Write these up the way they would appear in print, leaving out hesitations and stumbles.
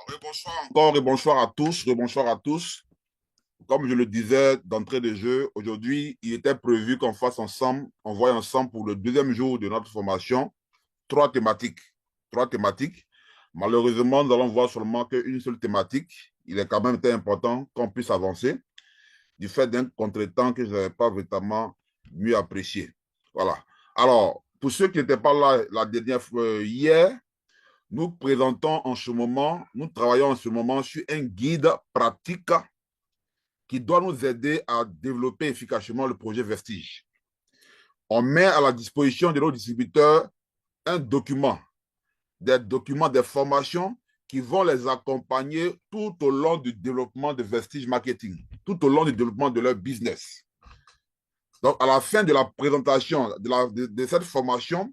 Bonsoir encore et bonsoir à tous, rebonsoir à tous. Comme je le disais d'entrée de jeu, aujourd'hui, il était prévu qu'on fasse ensemble, on voit ensemble pour le deuxième jour de notre formation, trois thématiques. Trois thématiques. Malheureusement, nous allons voir seulement qu'une seule thématique. Il est quand même très important qu'on puisse avancer du fait d'un contretemps que je n'avais pas véritablement mieux apprécié. Voilà. Alors, pour ceux qui n'étaient pas là la dernière fois, hier, nous présentons en ce moment, nous travaillons en ce moment sur un guide pratique qui doit nous aider à développer efficacement le projet Vestige. On met à la disposition de nos distributeurs un document, des documents, des formations qui vont les accompagner tout au long du développement de Vestige Marketing, tout au long du développement de leur business. Donc, à la fin de la présentation de cette formation,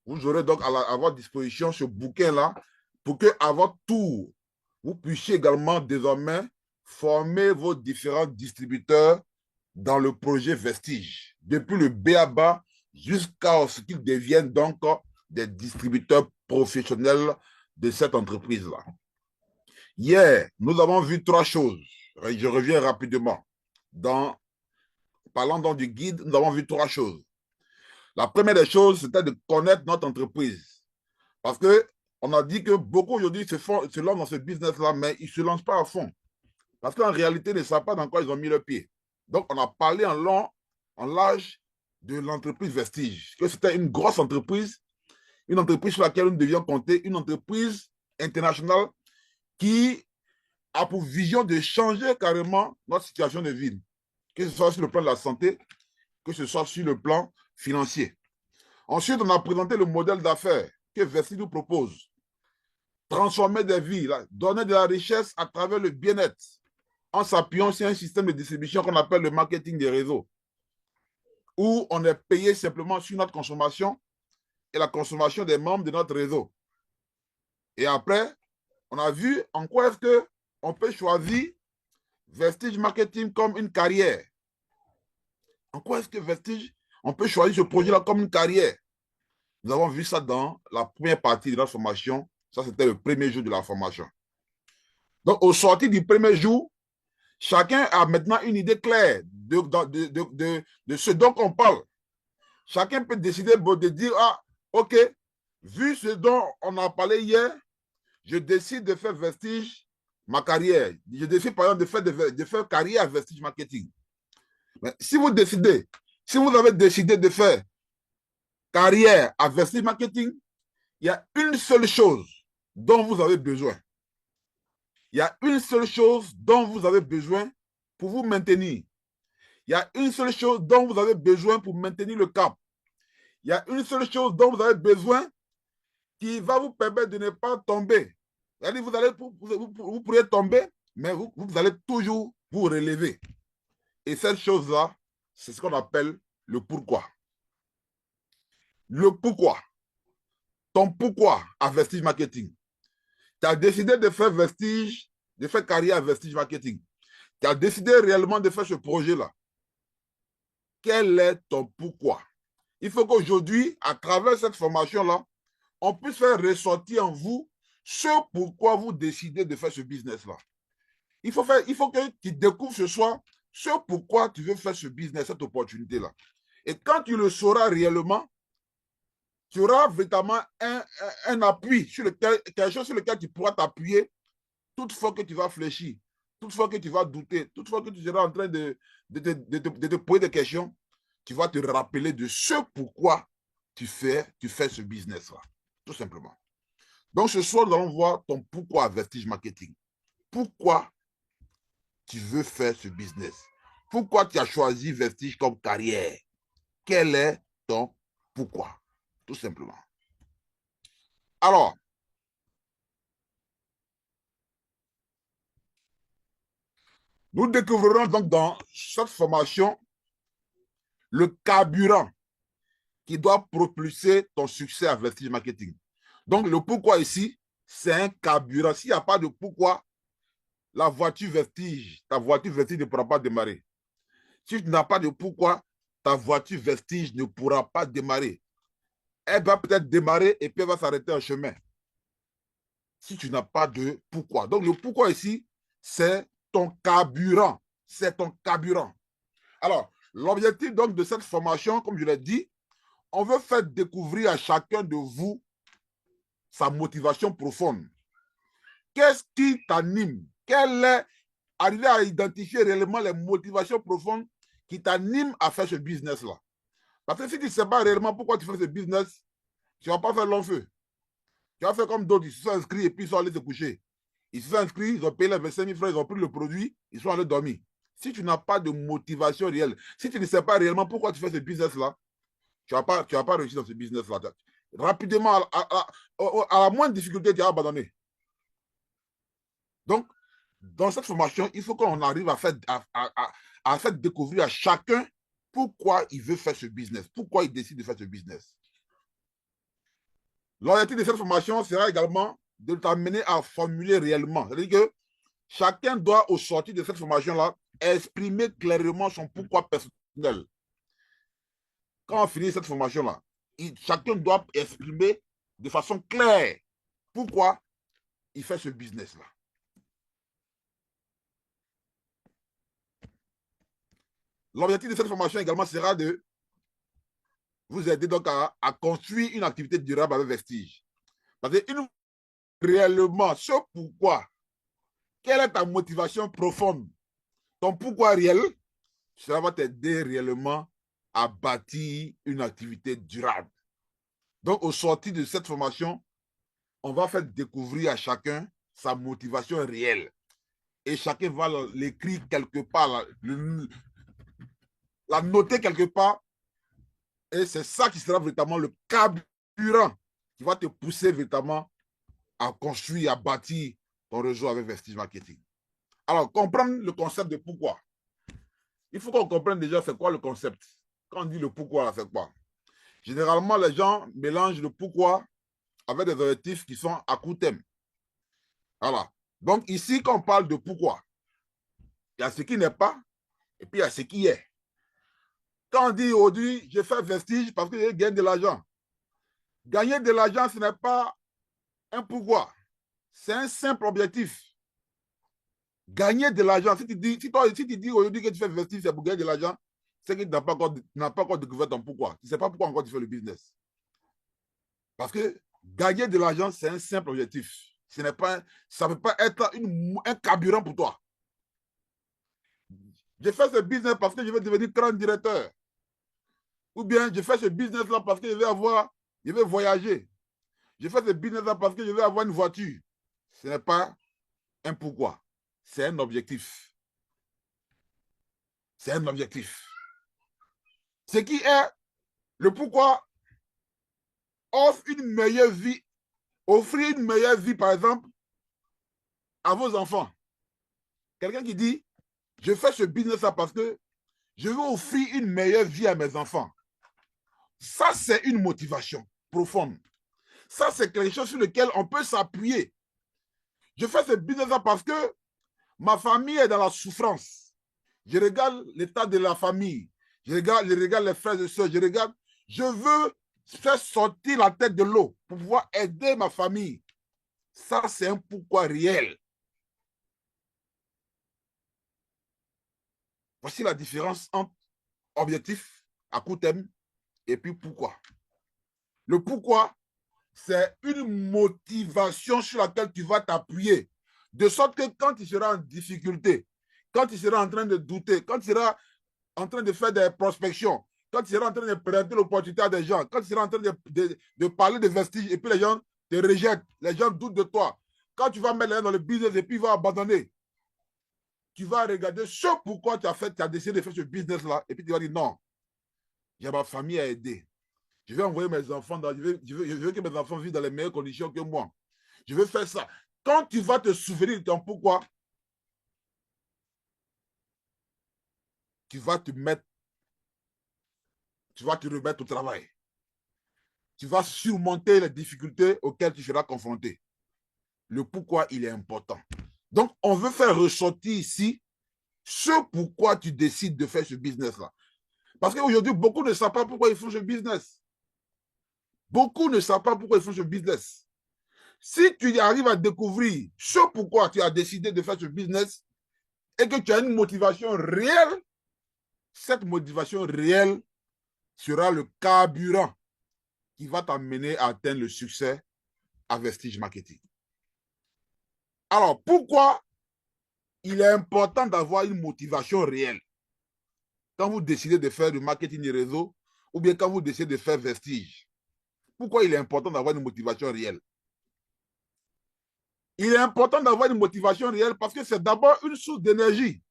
vous aurez donc à votre disposition ce bouquin-là pour qu'à votre tour, vous puissiez également désormais former vos différents distributeurs dans le projet Vestige, depuis le B.A.B.A. jusqu'à ce qu'ils deviennent donc des distributeurs professionnels de cette entreprise-là. Hier, nous avons vu trois choses. Je reviens rapidement. Parlant donc du guide, nous avons vu trois choses. La première des choses, c'était de connaître notre entreprise. Parce qu'on a dit que beaucoup aujourd'hui se lancent dans ce business-là, mais ils ne se lancent pas à fond. Parce qu'en réalité, ils ne savent pas dans quoi ils ont mis le pied. Donc, on a parlé en long, en large de l'entreprise Vestige, que c'était une grosse entreprise, une entreprise sur laquelle nous devions compter, une entreprise internationale qui a pour vision de changer carrément notre situation de vie, que ce soit sur le plan de la santé, que ce soit sur le plan financier. Ensuite, on a présenté le modèle d'affaires que Vestige nous propose. Transformer des vies, donner de la richesse à travers le bien-être, en s'appuyant sur un système de distribution qu'on appelle le marketing des réseaux, où on est payé simplement sur notre consommation et la consommation des membres de notre réseau. Et après, on a vu en quoi est-ce qu'on peut choisir Vestige Marketing comme une carrière. En quoi est-ce que Vestige, on peut choisir ce projet-là comme une carrière? Nous avons vu ça dans la première partie de notre formation. Ça, c'était le premier jour de la formation. Donc, au sortir du premier jour, chacun a maintenant une idée claire de ce dont on parle. Chacun peut décider de dire, ah, ok, vu ce dont on a parlé hier, je décide de faire Vestige ma carrière. Je décide par exemple de faire carrière à Vestige Marketing. Mais si vous décidez, si vous avez décidé de faire carrière à Vestige Marketing, il y a une seule chose dont vous avez besoin. Il y a une seule chose dont vous avez besoin pour vous maintenir. Il y a une seule chose dont vous avez besoin pour maintenir le cap. Il y a une seule chose dont vous avez besoin qui va vous permettre de ne pas tomber. C'est-à-dire vous pourrez tomber, mais vous allez toujours vous relever. Et cette chose-là, c'est ce qu'on appelle le pourquoi. Le pourquoi. Ton pourquoi à Vestige Marketing. Tu as décidé de faire Vestige, de faire carrière à Vestige Marketing. Tu as décidé réellement de faire ce projet-là. Quel est ton pourquoi? Il faut qu'aujourd'hui, à travers cette formation-là, on puisse faire ressortir en vous ce pourquoi vous décidez de faire ce business-là. Il faut que tu découvres ce soir ce pourquoi tu veux faire ce business, cette opportunité-là. Et quand tu le sauras réellement, tu auras véritablement un appui, quelque chose sur lequel tu pourras t'appuyer toutefois que tu vas fléchir, toutefois que tu vas douter, toutefois que tu seras en train de te poser des questions, tu vas te rappeler de ce pourquoi tu fais ce business-là, tout simplement. Donc, ce soir, nous allons voir ton pourquoi Vestige Marketing. Pourquoi tu veux faire ce business? Pourquoi tu as choisi Vestige comme carrière? Quel est ton pourquoi? Tout simplement. Alors, nous découvrirons donc dans cette formation le carburant qui doit propulser ton succès à Vestige Marketing. Donc, le pourquoi ici, c'est un carburant. S'il n'y a pas de pourquoi, ta voiture Vestige ne pourra pas démarrer. Si tu n'as pas de pourquoi, ta voiture Vestige ne pourra pas démarrer. Elle va peut-être démarrer et puis elle va s'arrêter en chemin. si tu n'as pas de pourquoi. Donc, le pourquoi ici, c'est ton carburant. C'est ton carburant. Alors, l'objectif donc de cette formation, comme je l'ai dit, on veut faire découvrir à chacun de vous sa motivation profonde. Qu'est-ce qui t'anime? Quelle est, arriver à identifier réellement les motivations profondes qui t'animent à faire ce business-là. Parce que si tu ne sais pas réellement pourquoi tu fais ce business, tu ne vas pas faire long feu. Tu vas faire comme d'autres, ils se sont inscrits et puis ils sont allés se coucher. Ils se sont inscrits, ils ont payé les 25 000 francs, ils ont pris le produit, ils sont allés dormir. Si tu n'as pas de motivation réelle, si tu ne sais pas réellement pourquoi tu fais ce business-là, tu ne vas pas réussir dans ce business-là. Rapidement, à la moindre difficulté, tu vas abandonner. Donc, dans cette formation, il faut qu'on arrive à faire découvrir à chacun pourquoi il veut faire ce business, pourquoi il décide de faire ce business. L'objectif de cette formation sera également de t'amener à formuler réellement. C'est-à-dire que chacun doit, au sortir de cette formation-là, exprimer clairement son pourquoi personnel. Quand on finit cette formation-là, chacun doit exprimer de façon claire pourquoi il fait ce business-là. L'objectif de cette formation également sera de vous aider donc à construire une activité durable avec Vestige. Parce que réellement, ce pourquoi, quelle est ta motivation profonde, ton pourquoi réel, cela va t'aider réellement à bâtir une activité durable. Donc, au sortir de cette formation, on va faire découvrir à chacun sa motivation réelle. Et chacun va l'écrire quelque part, la noter quelque part. Et c'est ça qui sera véritablement le carburant qui va te pousser véritablement à construire, à bâtir ton réseau avec Vestige Marketing. Alors, comprendre le concept de pourquoi. Il faut qu'on comprenne déjà c'est quoi le concept. Quand on dit le pourquoi, c'est quoi? Généralement, les gens mélangent le pourquoi avec des objectifs qui sont à court terme. Voilà. Donc, ici, quand on parle de pourquoi, il y a ce qui n'est pas et puis il y a ce qui est. Quand on dit aujourd'hui, je fais Vestige parce que je gagne de l'argent. Gagner de l'argent, ce n'est pas un pourquoi. C'est un simple objectif. Gagner de l'argent, si tu dis aujourd'hui que tu fais Vestige, c'est pour gagner de l'argent, c'est que tu n'as pas encore découvert ton pourquoi. Tu ne sais pas pourquoi encore tu fais le business. Parce que gagner de l'argent, c'est un simple objectif. Ça ne peut pas être un carburant pour toi. Je fais ce business parce que je vais devenir grand directeur. Ou bien je fais ce business-là parce que je vais voyager. Je fais ce business-là parce que je vais avoir une voiture. Ce n'est pas un pourquoi. C'est un objectif. C'est un objectif. Ce qui est le pourquoi offre une meilleure vie, offrir une meilleure vie, par exemple, à vos enfants. Quelqu'un qui dit, je fais ce business-là parce que je veux offrir une meilleure vie à mes enfants. Ça, c'est une motivation profonde. Ça, c'est quelque chose sur lequel on peut s'appuyer. Je fais ce business-là parce que ma famille est dans la souffrance. Je regarde l'état de la famille. Je regarde les frères et sœurs. Je veux faire sortir la tête de l'eau pour pouvoir aider ma famille. Ça, c'est un pourquoi réel. Voici la différence entre objectif à court terme et puis pourquoi. Le pourquoi, c'est une motivation sur laquelle tu vas t'appuyer. De sorte que quand tu seras en difficulté, quand tu seras en train de douter, quand tu seras en train de faire des prospections, quand tu seras en train de présenter l'opportunité à des gens, quand tu seras en train de parler de Vestige et puis les gens te rejettent, les gens doutent de toi, quand tu vas mettre les gens dans le business et puis ils vont abandonner, tu vas regarder ce pourquoi tu as décidé de faire ce business-là et puis tu vas dire non, j'ai ma famille à aider. Je vais envoyer mes enfants, je veux que mes enfants vivent dans les meilleures conditions que moi. Je veux faire ça. Quand tu vas te souvenir de ton pourquoi, tu vas te remettre au travail. Tu vas surmonter les difficultés auxquelles tu seras confronté. Le pourquoi, il est important. Donc, on veut faire ressortir ici ce pourquoi tu décides de faire ce business-là. Parce qu'aujourd'hui, beaucoup ne savent pas pourquoi ils font ce business. Beaucoup ne savent pas pourquoi ils font ce business. Si tu arrives à découvrir ce pourquoi tu as décidé de faire ce business et que tu as une motivation réelle, cette motivation réelle sera le carburant qui va t'amener à atteindre le succès à Vestige Marketing. Alors, pourquoi il est important d'avoir une motivation réelle quand vous décidez de faire du marketing de réseau ou bien quand vous décidez de faire Vestige? Pourquoi il est important d'avoir une motivation réelle? Il est important d'avoir une motivation réelle parce que c'est d'abord une source d'énergie.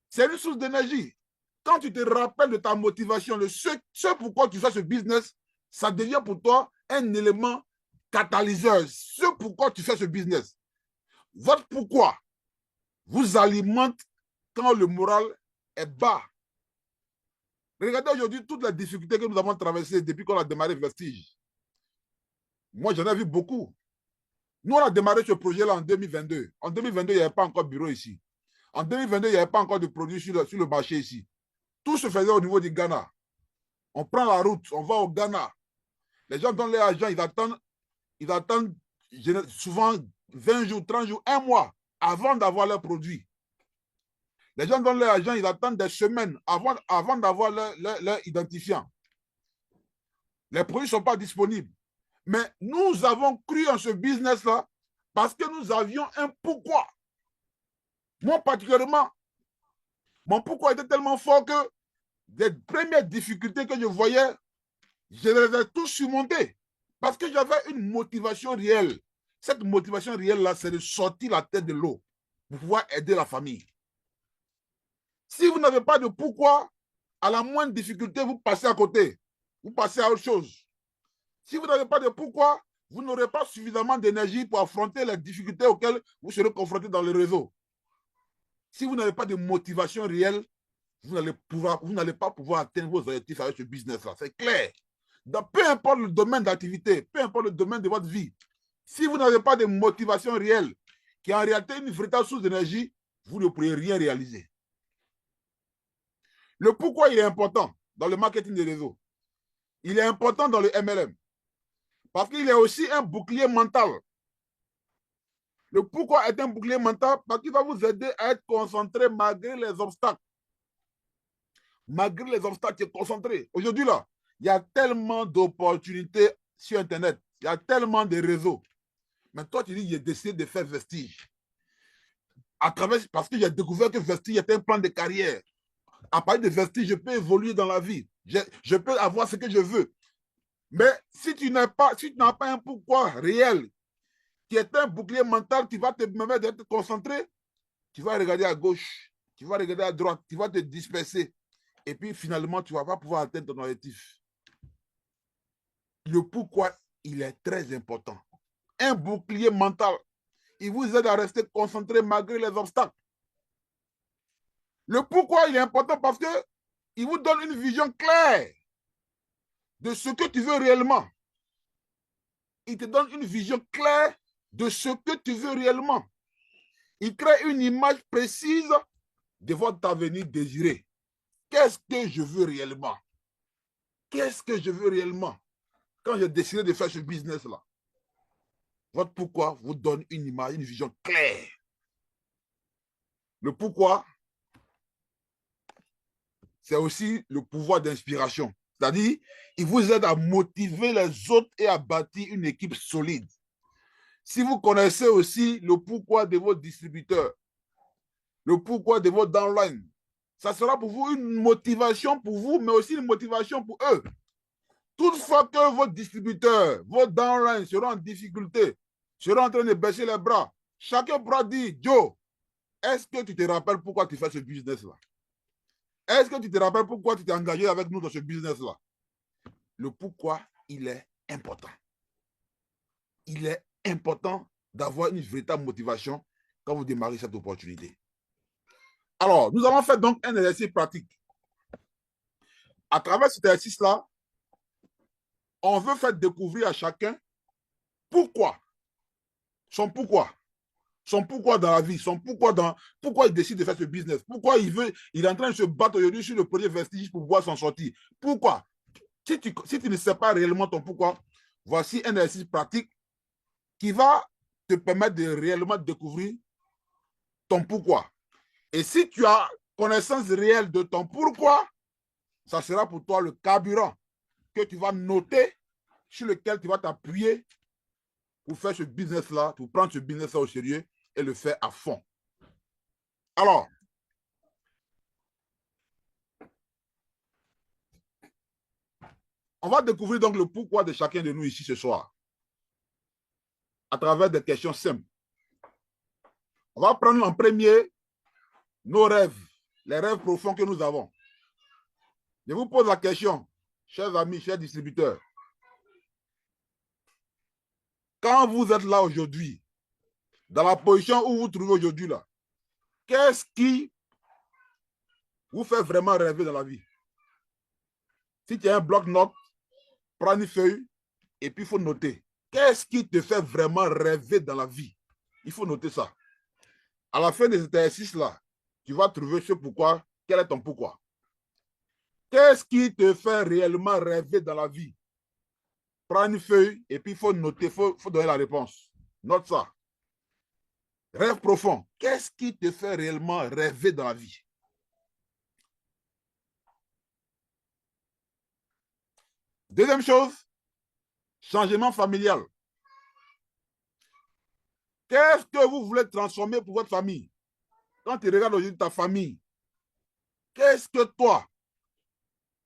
C'est une source d'énergie. Quand tu te rappelles de ta motivation, ce pourquoi tu fais ce business, ça devient pour toi un élément catalyseur. Ce pourquoi tu fais ce business. Votre pourquoi vous alimente quand le moral est bas. Regardez aujourd'hui toutes les difficultés que nous avons traversées depuis qu'on a démarré Vestige. Moi, j'en ai vu beaucoup. Nous, on a démarré ce projet-là en 2022. En 2022, il n'y avait pas encore de bureau ici. En 2022, il n'y avait pas encore de produits sur le marché ici. Tout se faisait au niveau du Ghana. On prend la route, on va au Ghana. Les gens donnent leur argent, ils attendent souvent 20 jours, 30 jours, un mois avant d'avoir leurs produits. Les gens donnent leur argent, ils attendent des semaines avant d'avoir leur identifiant. Les produits ne sont pas disponibles. Mais nous avons cru en ce business-là parce que nous avions un pourquoi. Moi, particulièrement, mon pourquoi était tellement fort que les premières difficultés que je voyais, je les ai tous surmontées parce que j'avais une motivation réelle. Cette motivation réelle-là, c'est de sortir la tête de l'eau pour pouvoir aider la famille. Si vous n'avez pas de pourquoi, à la moindre difficulté, vous passez à côté. Vous passez à autre chose. Si vous n'avez pas de pourquoi, vous n'aurez pas suffisamment d'énergie pour affronter les difficultés auxquelles vous serez confrontés dans le réseau. Si vous n'avez pas de motivation réelle, vous n'allez pas pouvoir atteindre vos objectifs avec ce business-là. C'est clair. Peu importe le domaine d'activité, peu importe le domaine de votre vie, si vous n'avez pas de motivation réelle, qui est en réalité une véritable source d'énergie, vous ne pourrez rien réaliser. Le pourquoi il est important dans le marketing des réseaux. Il est important dans le MLM. Parce qu'il est aussi un bouclier mental. Le pourquoi est un bouclier mental parce qu'il va vous aider à être concentré malgré les obstacles. Malgré les obstacles, tu es concentré. Aujourd'hui, là, il y a tellement d'opportunités sur Internet. Il y a tellement de réseaux. Mais toi, tu dis, j'ai décidé de faire Vestige. Parce que j'ai découvert que Vestige était un plan de carrière. À partir de Vestige, je peux évoluer dans la vie. Je peux avoir ce que je veux. Mais si tu n'as pas un pourquoi réel, qui est un bouclier mental qui va te permettre d'être concentré, tu vas regarder à gauche, tu vas regarder à droite, tu vas te disperser. Et puis finalement, tu ne vas pas pouvoir atteindre ton objectif. Le pourquoi, il est très important. Un bouclier mental, il vous aide à rester concentré malgré les obstacles. Le pourquoi, il est important parce qu'il vous donne une vision claire de ce que tu veux réellement. Il te donne une vision claire de ce que tu veux réellement. Il crée une image précise de votre avenir désiré. Qu'est-ce que je veux réellement? Qu'est-ce que je veux réellement? Quand j'ai décidé de faire ce business-là, votre pourquoi vous donne une image, une vision claire. Le pourquoi, c'est aussi le pouvoir d'inspiration. C'est-à-dire, il vous aide à motiver les autres et à bâtir une équipe solide. Si vous connaissez aussi le pourquoi de vos distributeurs, le pourquoi de vos downlines, ça sera pour vous une motivation pour vous, mais aussi une motivation pour eux. Toutefois que vos distributeurs, vos downlines seront en difficulté, seront en train de baisser les bras, chacun pourra dire, Joe, est-ce que tu te rappelles pourquoi tu fais ce business-là? Est-ce que tu te rappelles pourquoi tu t'es engagé avec nous dans ce business-là? Le pourquoi, il est important. Il est important d'avoir une véritable motivation quand vous démarrez cette opportunité. Alors, nous allons faire donc un exercice pratique. À travers cet exercice-là, on veut faire découvrir à chacun pourquoi. Son pourquoi. Son pourquoi dans la vie, pourquoi il décide de faire ce business, pourquoi il est en train de se battre aujourd'hui sur le projet Vestige pour pouvoir s'en sortir. Pourquoi? Si tu ne sais pas réellement ton pourquoi, Voici un exercice pratique qui va te permettre de réellement découvrir ton pourquoi. Et si tu as connaissance réelle de ton pourquoi, ça sera pour toi le carburant que tu vas noter, sur lequel tu vas t'appuyer pour faire ce business-là, pour prendre ce business-là au sérieux et le faire à fond. Alors, on va découvrir donc le pourquoi de chacun de nous ici ce soir, à travers des questions simples. On va prendre en premier nos rêves, les rêves profonds que nous avons. Je vous pose la question, chers amis, chers distributeurs. Quand vous êtes là aujourd'hui, dans la position où vous vous trouvez aujourd'hui là, qu'est-ce qui vous fait vraiment rêver dans la vie? Si tu as un bloc-notes, prends une feuille et puis il faut noter. Qu'est-ce qui te fait vraiment rêver dans la vie? Il faut noter ça. À la fin de cet exercice-là, tu vas trouver ce pourquoi. Quel est ton pourquoi? Qu'est-ce qui te fait réellement rêver dans la vie? Prends une feuille et puis il faut noter, il faut donner la réponse. Note ça. Rêve profond. Qu'est-ce qui te fait réellement rêver dans la vie? Deuxième chose, changement familial. Qu'est-ce que vous voulez transformer pour votre famille? Quand tu regardes aujourd'hui ta famille, qu'est-ce que toi,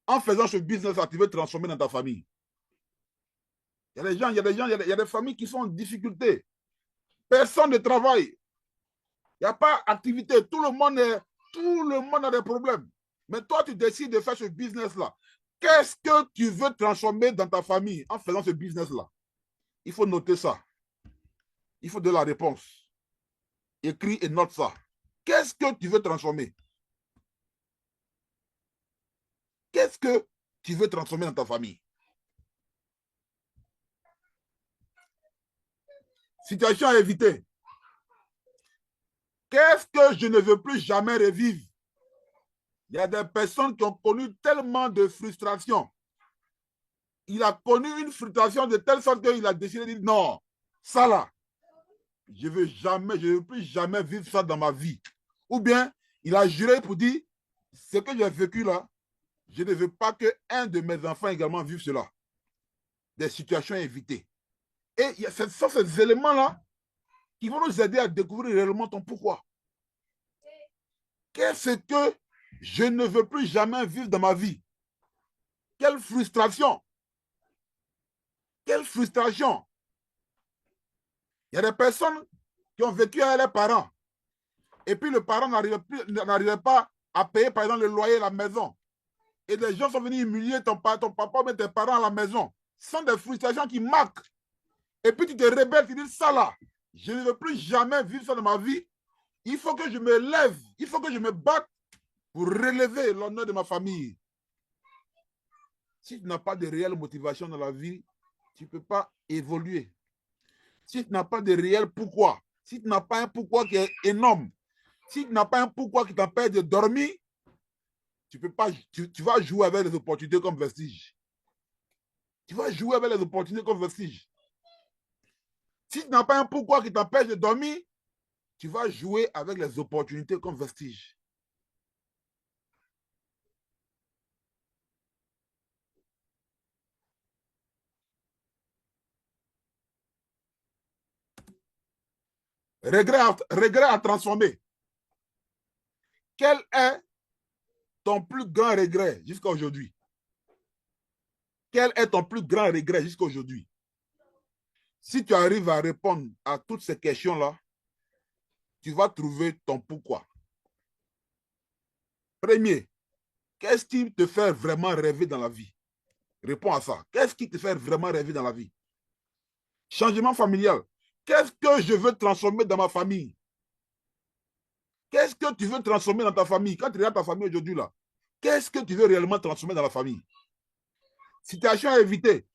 en faisant ce business-là, tu veux transformer dans ta famille? Il y a des gens, il y a des familles qui sont en difficulté. Personne ne travaille. Il n'y a pas d'activité. Tout le monde a des problèmes. Mais toi, tu décides de faire ce business-là. Qu'est-ce que tu veux transformer dans ta famille en faisant ce business-là? Il faut noter ça. Il faut donner la réponse. Écris et note ça. Qu'est-ce que tu veux transformer? Qu'est-ce que tu veux transformer dans ta famille? Situation à éviter. Qu'est-ce que je ne veux plus jamais revivre? Il y a des personnes qui ont connu tellement de frustration. Il a connu une frustration de telle sorte qu'il a décidé de dire non, ça là, je ne veux plus jamais vivre ça dans ma vie. Ou bien, il a juré pour dire, ce que j'ai vécu là, je ne veux pas qu'un de mes enfants également vive cela. Des situations à éviter. Et ce sont ces éléments-là qui vont nous aider à découvrir réellement ton pourquoi. Qu'est-ce que je ne veux plus jamais vivre dans ma vie? Quelle frustration! Quelle frustration! Il y a des personnes qui ont vécu avec leurs parents. Et puis le parent n'arrivait pas à payer, par exemple, le loyer de la maison. Et les gens sont venus humilier ton papa ou tes parents à la maison. Ce sont des frustrations qui marquent. Et puis tu te rebelles, tu dis ça là, je ne veux plus jamais vivre ça dans ma vie. Il faut que je me lève, il faut que je me batte pour relever l'honneur de ma famille. Si tu n'as pas de réelle motivation dans la vie, tu ne peux pas évoluer. Si tu n'as pas de réel pourquoi, si tu n'as pas un pourquoi qui est énorme, si tu n'as pas un pourquoi qui t'empêche de dormir, tu vas jouer avec les opportunités comme vestige. Tu vas jouer avec les opportunités comme vestige. Si tu n'as pas un pourquoi qui t'empêche de dormir, tu vas jouer avec les opportunités comme vestige. Regret à transformer. Quel est ton plus grand regret jusqu'à aujourd'hui? Quel est ton plus grand regret jusqu'à aujourd'hui? Si tu arrives à répondre à toutes ces questions-là, tu vas trouver ton pourquoi. Premier, qu'est-ce qui te fait vraiment rêver dans la vie? Réponds à ça. Qu'est-ce qui te fait vraiment rêver dans la vie? Changement familial. Qu'est-ce que je veux transformer dans ma famille? Qu'est-ce que tu veux transformer dans ta famille? Quand tu regardes ta famille aujourd'hui, là, qu'est-ce que tu veux réellement transformer dans la famille? Situation à éviter.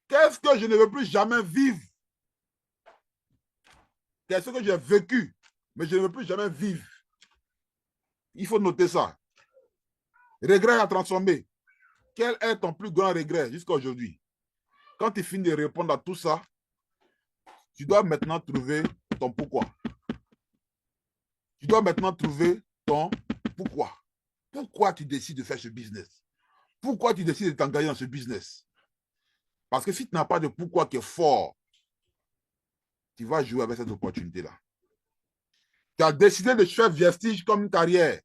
Qu'est-ce que je ne veux plus jamais vivre? Qu'est-ce que j'ai vécu, mais je ne veux plus jamais vivre? Il faut noter ça. Regret à transformer. Quel est ton plus grand regret jusqu'à aujourd'hui? Quand tu finis de répondre à tout ça, tu dois maintenant trouver ton pourquoi. Tu dois maintenant trouver ton pourquoi. Pourquoi tu décides de faire ce business? Pourquoi tu décides de t'engager dans ce business? Parce que si tu n'as pas de pourquoi qui est fort, tu vas jouer avec cette opportunité-là. Tu as décidé de faire Vestige comme une carrière.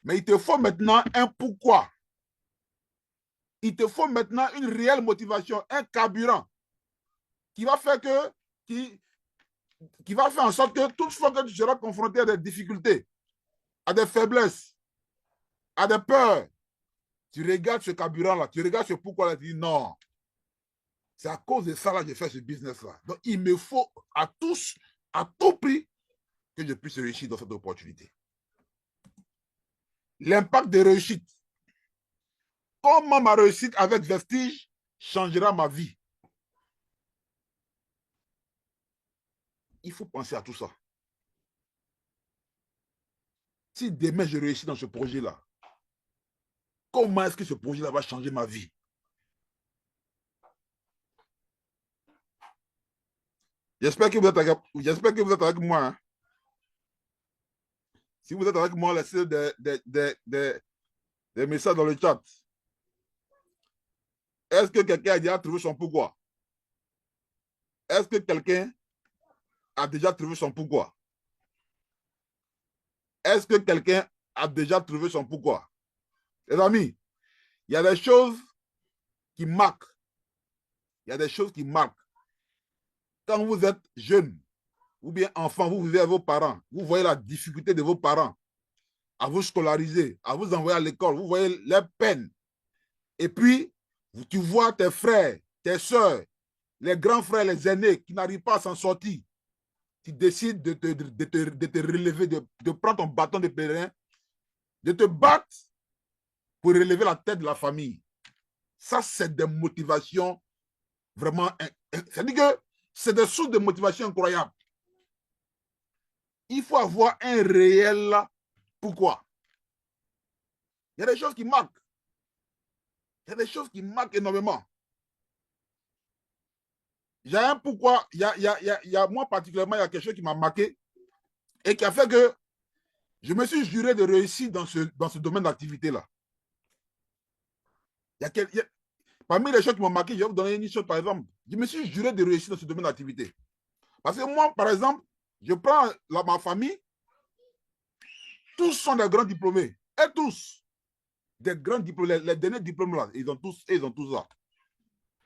Mais il te faut maintenant un pourquoi. Il te faut maintenant une réelle motivation, un carburant qui va faire que, qui va faire en sorte que toutefois que tu seras confronté à des difficultés, à des faiblesses, à des peurs, tu regardes ce carburant-là, tu regardes ce pourquoi-là, tu dis non. C'est à cause de ça que j'ai fait ce business-là. Donc, il me faut à tout prix, que je puisse réussir dans cette opportunité. L'impact de réussite. Comment ma réussite avec Vestige changera ma vie? Il faut penser à tout ça. Si demain je réussis dans ce projet-là, comment est-ce que ce projet-là va changer ma vie? J'espère que vous êtes avec moi. Hein. Si vous êtes avec moi, laissez des messages dans le chat. Est-ce que quelqu'un a déjà trouvé son pourquoi? Est-ce que quelqu'un a déjà trouvé son pourquoi? Est-ce que quelqu'un a déjà trouvé son pourquoi? Les amis, il y a des choses qui marquent. Il y a des choses qui marquent. Quand vous êtes jeune ou bien enfant, vous vivez avec vos parents, vous voyez la difficulté de vos parents à vous scolariser, à vous envoyer à l'école, vous voyez les peines. Et puis, tu vois tes frères, tes soeurs, les grands frères, les aînés qui n'arrivent pas à s'en sortir. Tu décides de te relever, de prendre ton bâton de pèlerin, de te battre pour relever la tête de la famille. Ça, c'est des motivations vraiment... C'est-à-dire que c'est des sources de motivation incroyables. Il faut avoir un réel pourquoi. Il y a des choses qui marquent. Il y a des choses qui marquent énormément. J'ai un pourquoi. Moi, particulièrement, il y a quelque chose qui m'a marqué et qui a fait que je me suis juré de réussir dans ce domaine d'activité-là. Parmi les choses qui m'ont marqué, je vais vous donner une chose, par exemple. Je me suis juré de réussir dans ce domaine d'activité. Parce que moi, par exemple, je prends ma famille, tous sont des grands diplômés. Et tous, des grands diplômés. Les derniers diplômes, là, ils ont tous ça.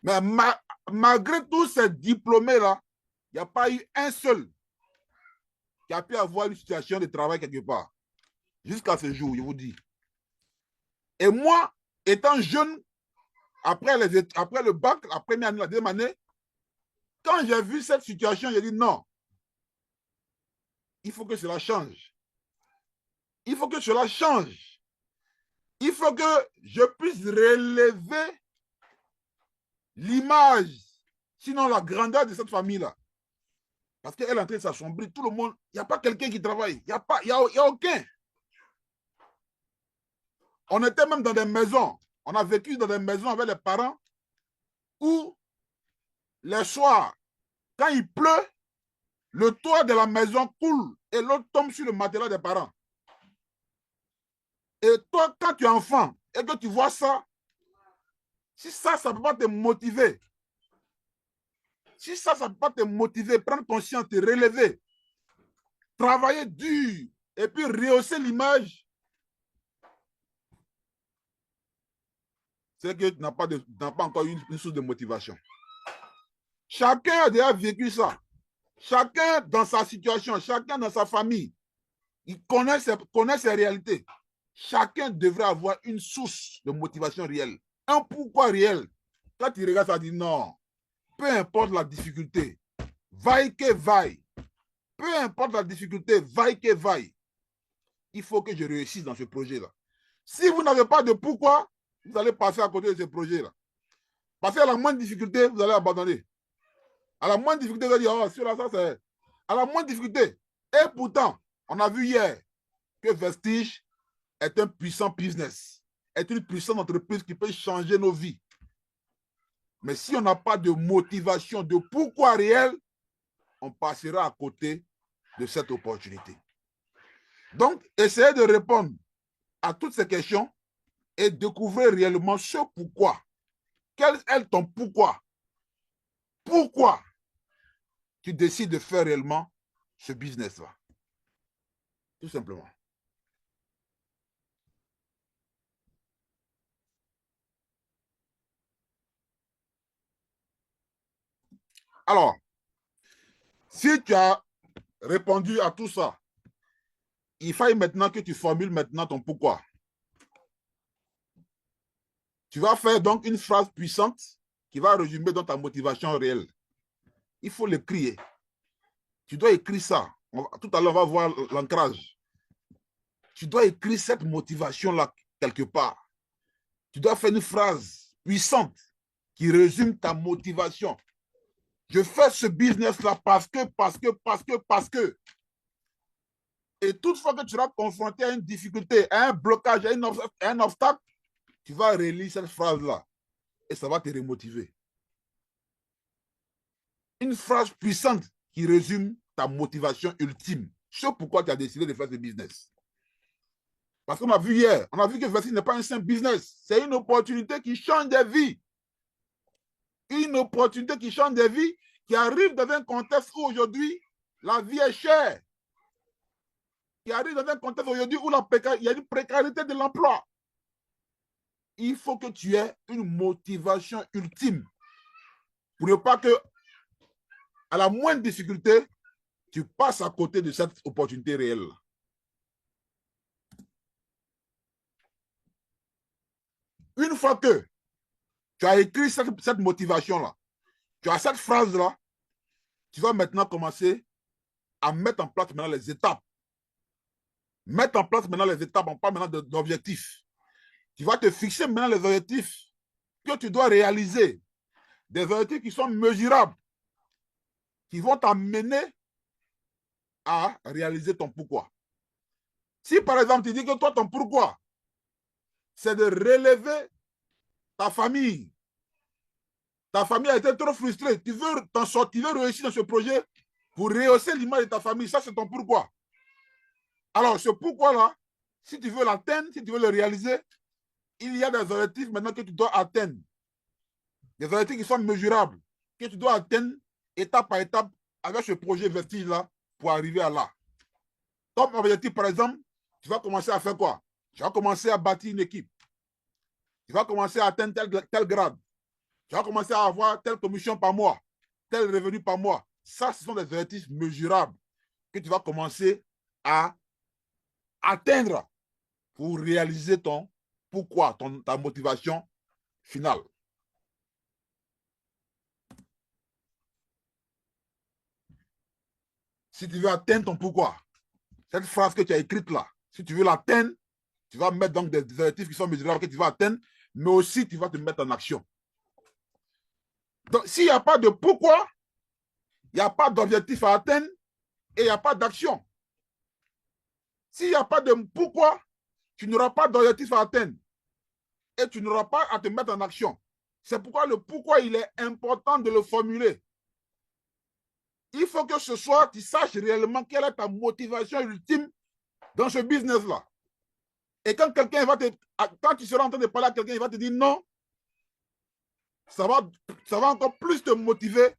Mais malgré tous ces diplômés-là, il n'y a pas eu un seul qui a pu avoir une situation de travail quelque part. Jusqu'à ce jour, je vous dis. Et moi, étant jeune, après le bac, la première année, la deuxième année, quand j'ai vu cette situation, j'ai dit non. Il faut que cela change. Il faut que cela change. Il faut que je puisse relever l'image, sinon la grandeur de cette famille-là. Parce qu'elle est en train de s'assombrir. Tout le monde, il n'y a pas quelqu'un qui travaille. Il n'y a aucun. On était même dans des maisons. On a vécu dans des maisons avec les parents où les soirs, quand il pleut, le toit de la maison coule et l'eau tombe sur le matelas des parents. Et toi, quand tu es enfant et que tu vois ça, si ça ne peut pas te motiver, si ça ne peut pas te motiver, prendre conscience, te relever, travailler dur et puis rehausser l'image, c'est que tu n'as pas encore une source de motivation. Chacun a déjà vécu ça. Chacun dans sa situation, chacun dans sa famille, il connaît ses réalités. Chacun devrait avoir une source de motivation réelle. Un pourquoi réel. Quand tu regardes ça, tu dis non. Peu importe la difficulté, vaille que vaille. Peu importe la difficulté, vaille que vaille. Il faut que je réussisse dans ce projet-là. Si vous n'avez pas de pourquoi, vous allez passer à côté de ce projet-là. Parce qu'à la moindre difficulté, vous allez abandonner. À la moindre difficulté, vous allez dire, oh, sur ça, c'est... À la moindre difficulté. Et pourtant, on a vu hier que Vestige est un puissant business, est une puissante entreprise qui peut changer nos vies. Mais si on n'a pas de motivation, de pourquoi réel, on passera à côté de cette opportunité. Donc, essayez de répondre à toutes ces questions et découvrir réellement ce pourquoi. Quel est ton pourquoi? Pourquoi tu décides de faire réellement ce business-là? Tout simplement. Alors, si tu as répondu à tout ça, il faut maintenant que tu formules maintenant ton pourquoi. Tu vas faire donc une phrase puissante qui va résumer dans ta motivation réelle. Il faut l'écrire. Tu dois écrire ça. Tout à l'heure, on va voir l'ancrage. Tu dois écrire cette motivation-là quelque part. Tu dois faire une phrase puissante qui résume ta motivation. Je fais ce business-là parce que. Et toutefois que tu seras confronté à une difficulté, à un blocage, à un obstacle, tu vas relire cette phrase-là et ça va te remotiver. Une phrase puissante qui résume ta motivation ultime. C'est pourquoi tu as décidé de faire ce business. Parce qu'on a vu hier, on a vu que Versi n'est pas un simple business. C'est une opportunité qui change des vies. Une opportunité qui change des vies, qui arrive dans un contexte où aujourd'hui, la vie est chère. Qui arrive dans un contexte aujourd'hui où il y a une précarité de l'emploi. Il faut que tu aies une motivation ultime pour ne pas que, à la moindre difficulté, tu passes à côté de cette opportunité réelle. Une fois que tu as écrit cette motivation-là, tu as cette phrase-là, tu vas maintenant commencer à mettre en place maintenant les étapes. Mettre en place maintenant les étapes, on parle maintenant d'objectifs. Tu vas te fixer maintenant les objectifs que tu dois réaliser. Des objectifs qui sont mesurables, qui vont t'amener à réaliser ton pourquoi. Si par exemple tu dis que toi, ton pourquoi, c'est de relever ta famille. Ta famille a été trop frustrée. Tu veux t'en sortir, tu veux réussir dans ce projet pour rehausser l'image de ta famille. Ça, c'est ton pourquoi. Alors, ce pourquoi-là, si tu veux l'atteindre, si tu veux le réaliser, il y a des objectifs maintenant que tu dois atteindre. Des objectifs qui sont mesurables, que tu dois atteindre étape par étape avec ce projet Vestige-là pour arriver à là. Comme objectif, par exemple, tu vas commencer à faire quoi? Tu vas commencer à bâtir une équipe. Tu vas commencer à atteindre tel grade. Tu vas commencer à avoir telle commission par mois, tel revenu par mois. Ça, ce sont des objectifs mesurables que tu vas commencer à atteindre pour réaliser ton pourquoi, ta motivation finale. Si tu veux atteindre ton pourquoi, cette phrase que tu as écrite là, si tu veux l'atteindre, tu vas mettre donc des objectifs qui sont mesurables que tu vas atteindre, mais aussi tu vas te mettre en action. Donc, s'il n'y a pas de pourquoi, il n'y a pas d'objectif à atteindre et il n'y a pas d'action. S'il n'y a pas de pourquoi, tu n'auras pas d'objectif à atteindre et tu n'auras pas à te mettre en action. C'est pourquoi le pourquoi, il est important de le formuler. Il faut que ce soir, tu saches réellement quelle est ta motivation ultime dans ce business-là. Et quand quelqu'un va quand tu seras en train de parler à quelqu'un, il va te dire non, ça va encore plus te motiver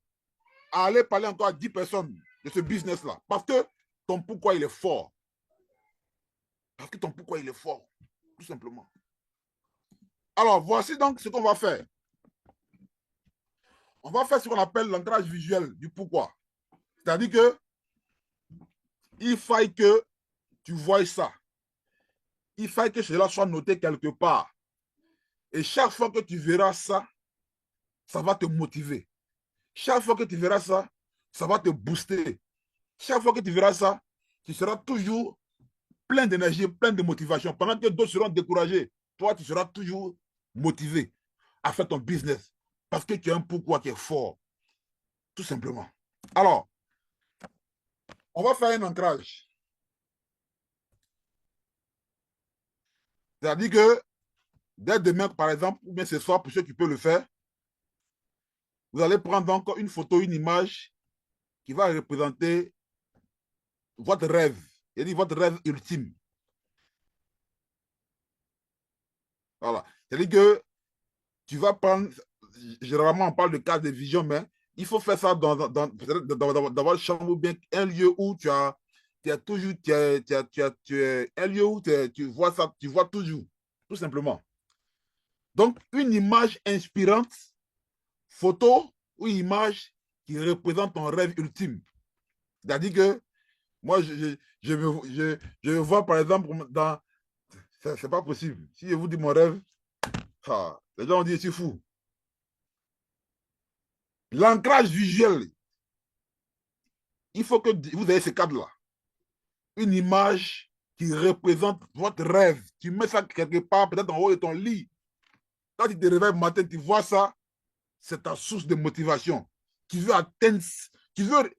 à aller parler encore à 10 personnes de ce business-là. Parce que ton pourquoi, il est fort. Parce que ton pourquoi, il est fort. Tout simplement. Alors, voici donc ce qu'on va faire. On va faire ce qu'on appelle l'ancrage visuel du pourquoi. C'est-à-dire que il faille que tu vois ça. Il faille que cela soit noté quelque part. Et chaque fois que tu verras ça, ça va te motiver. Chaque fois que tu verras ça, ça va te booster. Chaque fois que tu verras ça, tu seras toujours plein d'énergie, plein de motivation. Pendant que d'autres seront découragés, toi, tu seras toujours motivé à faire ton business. Parce que tu as un pourquoi qui est fort. Tout simplement. Alors, on va faire un ancrage. C'est-à-dire que dès demain, par exemple, ou bien ce soir, pour ceux qui peuvent le faire, Vous allez prendre encore une photo, une image qui va représenter votre rêve, c'est-à-dire votre rêve ultime. Voilà. C'est-à-dire que tu vas prendre, généralement on parle de cas de vision, mais il faut faire ça dans votre chambre ou bien un lieu où tu as toujours, un lieu où tu vois ça, tu vois toujours, tout simplement. Donc, une image inspirante, photo ou image qui représente ton rêve ultime. C'est-à-dire que moi, je vois par exemple dans. C'est pas possible. Si je vous dis mon rêve, les gens vont dire c'est fou. L'ancrage visuel, il faut que vous ayez ce cadre-là. Une image qui représente votre rêve. Tu mets ça quelque part, peut-être en haut de ton lit. Quand tu te réveilles le matin, tu vois ça, c'est ta source de motivation. Tu veux atteindre, tu veux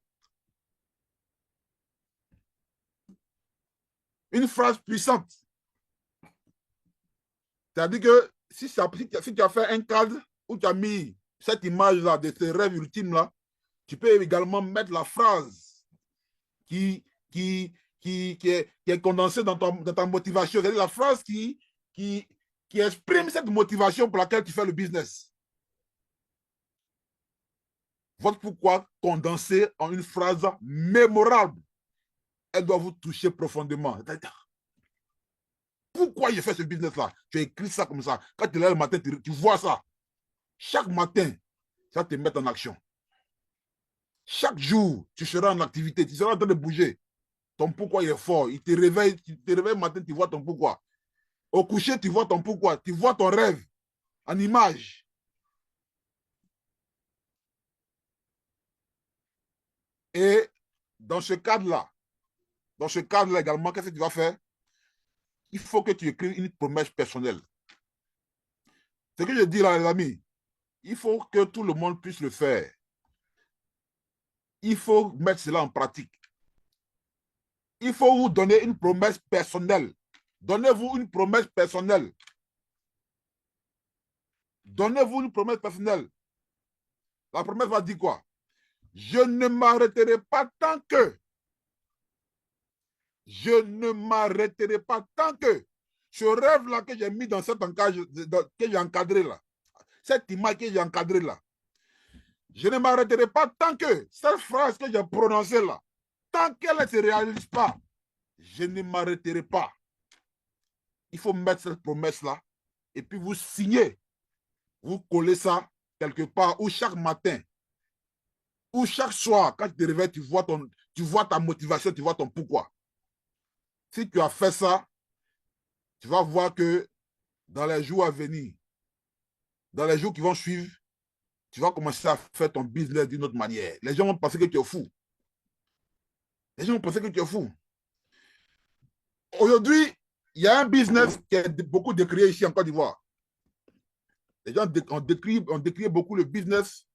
une phrase puissante. C'est-à-dire que si tu as fait un cadre où tu as mis cette image-là de ce rêve ultime-là, tu peux également mettre la phrase qui, qui, qui est condensée dans ta motivation. C'est-à-dire la phrase qui, qui exprime cette motivation pour laquelle tu fais le business. Votre pourquoi condensé en une phrase mémorable. Elle doit vous toucher profondément. Pourquoi j'ai fait ce business-là? Tu as écrit ça comme ça. Quand tu es là le matin, tu vois ça. Chaque matin, ça te met en action. Chaque jour, tu seras en activité, tu seras en train de bouger. Ton pourquoi il est fort. Il te réveille, tu te réveilles le matin, tu vois ton pourquoi. Au coucher, tu vois ton pourquoi. Tu vois ton rêve en image. Et dans ce cadre-là, également, qu'est-ce que tu vas faire? Il faut que tu écrives une promesse personnelle. Ce que je dis là, les amis, il faut que tout le monde puisse le faire. Il faut mettre cela en pratique. Il faut vous donner une promesse personnelle. Donnez-vous une promesse personnelle. Donnez-vous une promesse personnelle. La promesse va dire quoi? Je ne m'arrêterai pas tant que. Je ne m'arrêterai pas tant que. Ce rêve-là que j'ai mis dans cet encage, que j'ai encadré là, cette image que j'ai encadrée là, je ne m'arrêterai pas tant que cette phrase que j'ai prononcée là, tant qu'elle ne se réalise pas, je ne m'arrêterai pas. Il faut mettre cette promesse-là et puis vous signez. Vous collez ça quelque part ou chaque matin ou chaque soir, quand tu te réveilles, tu vois ta motivation, tu vois ton pourquoi. Si tu as fait ça, tu vas voir que dans les jours à venir, dans les jours qui vont suivre, tu vas commencer à faire ton business d'une autre manière. Les gens vont penser que tu es fou. Les gens vont penser que tu es fou. Aujourd'hui, il y a un business qui est beaucoup décrié ici en Côte d'Ivoire. Les gens ont décrit beaucoup le business.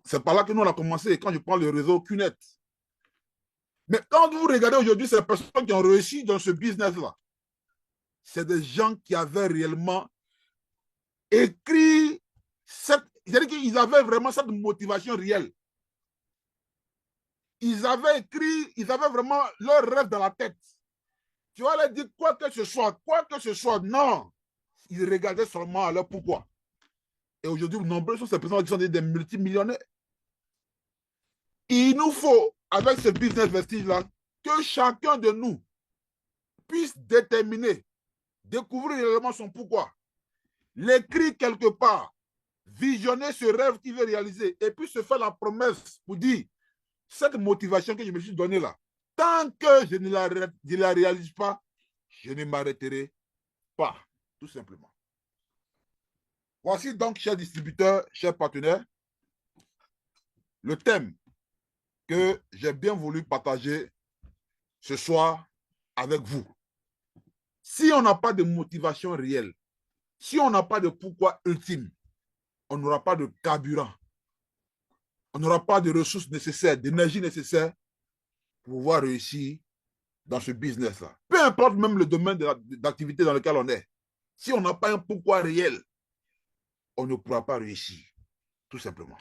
C'est par là que nous, on a commencé. Quand je prends le réseau QNET. Mais quand vous regardez aujourd'hui ces personnes qui ont réussi dans ce business-là, c'est des gens qui avaient réellement écrit c'est-à-dire qu'ils avaient vraiment cette motivation réelle. Ils avaient vraiment leur rêve dans la tête. Tu vas leur dire quoi que ce soit, non. Ils regardaient seulement à leur pourquoi. Et aujourd'hui, nombreux sont ces personnes qui sont des multimillionnaires. Il nous faut, avec ce business vestige-là, que chacun de nous puisse déterminer, découvrir réellement son pourquoi, l'écrire quelque part, visionner ce rêve qu'il veut réaliser et puis se faire la promesse pour dire cette motivation que je me suis donnée là, tant que je ne la réalise pas, je ne m'arrêterai pas, tout simplement. Voici donc, chers distributeurs, chers partenaires, le thème que j'ai bien voulu partager ce soir avec vous. Si on n'a pas de motivation réelle, si on n'a pas de pourquoi ultime, on n'aura pas de carburant, on n'aura pas de ressources nécessaires, d'énergie nécessaire pour pouvoir réussir dans ce business-là. Peu importe même le domaine d'activité dans lequel on est. Si on n'a pas un pourquoi réel, on ne pourra pas réussir, tout simplement.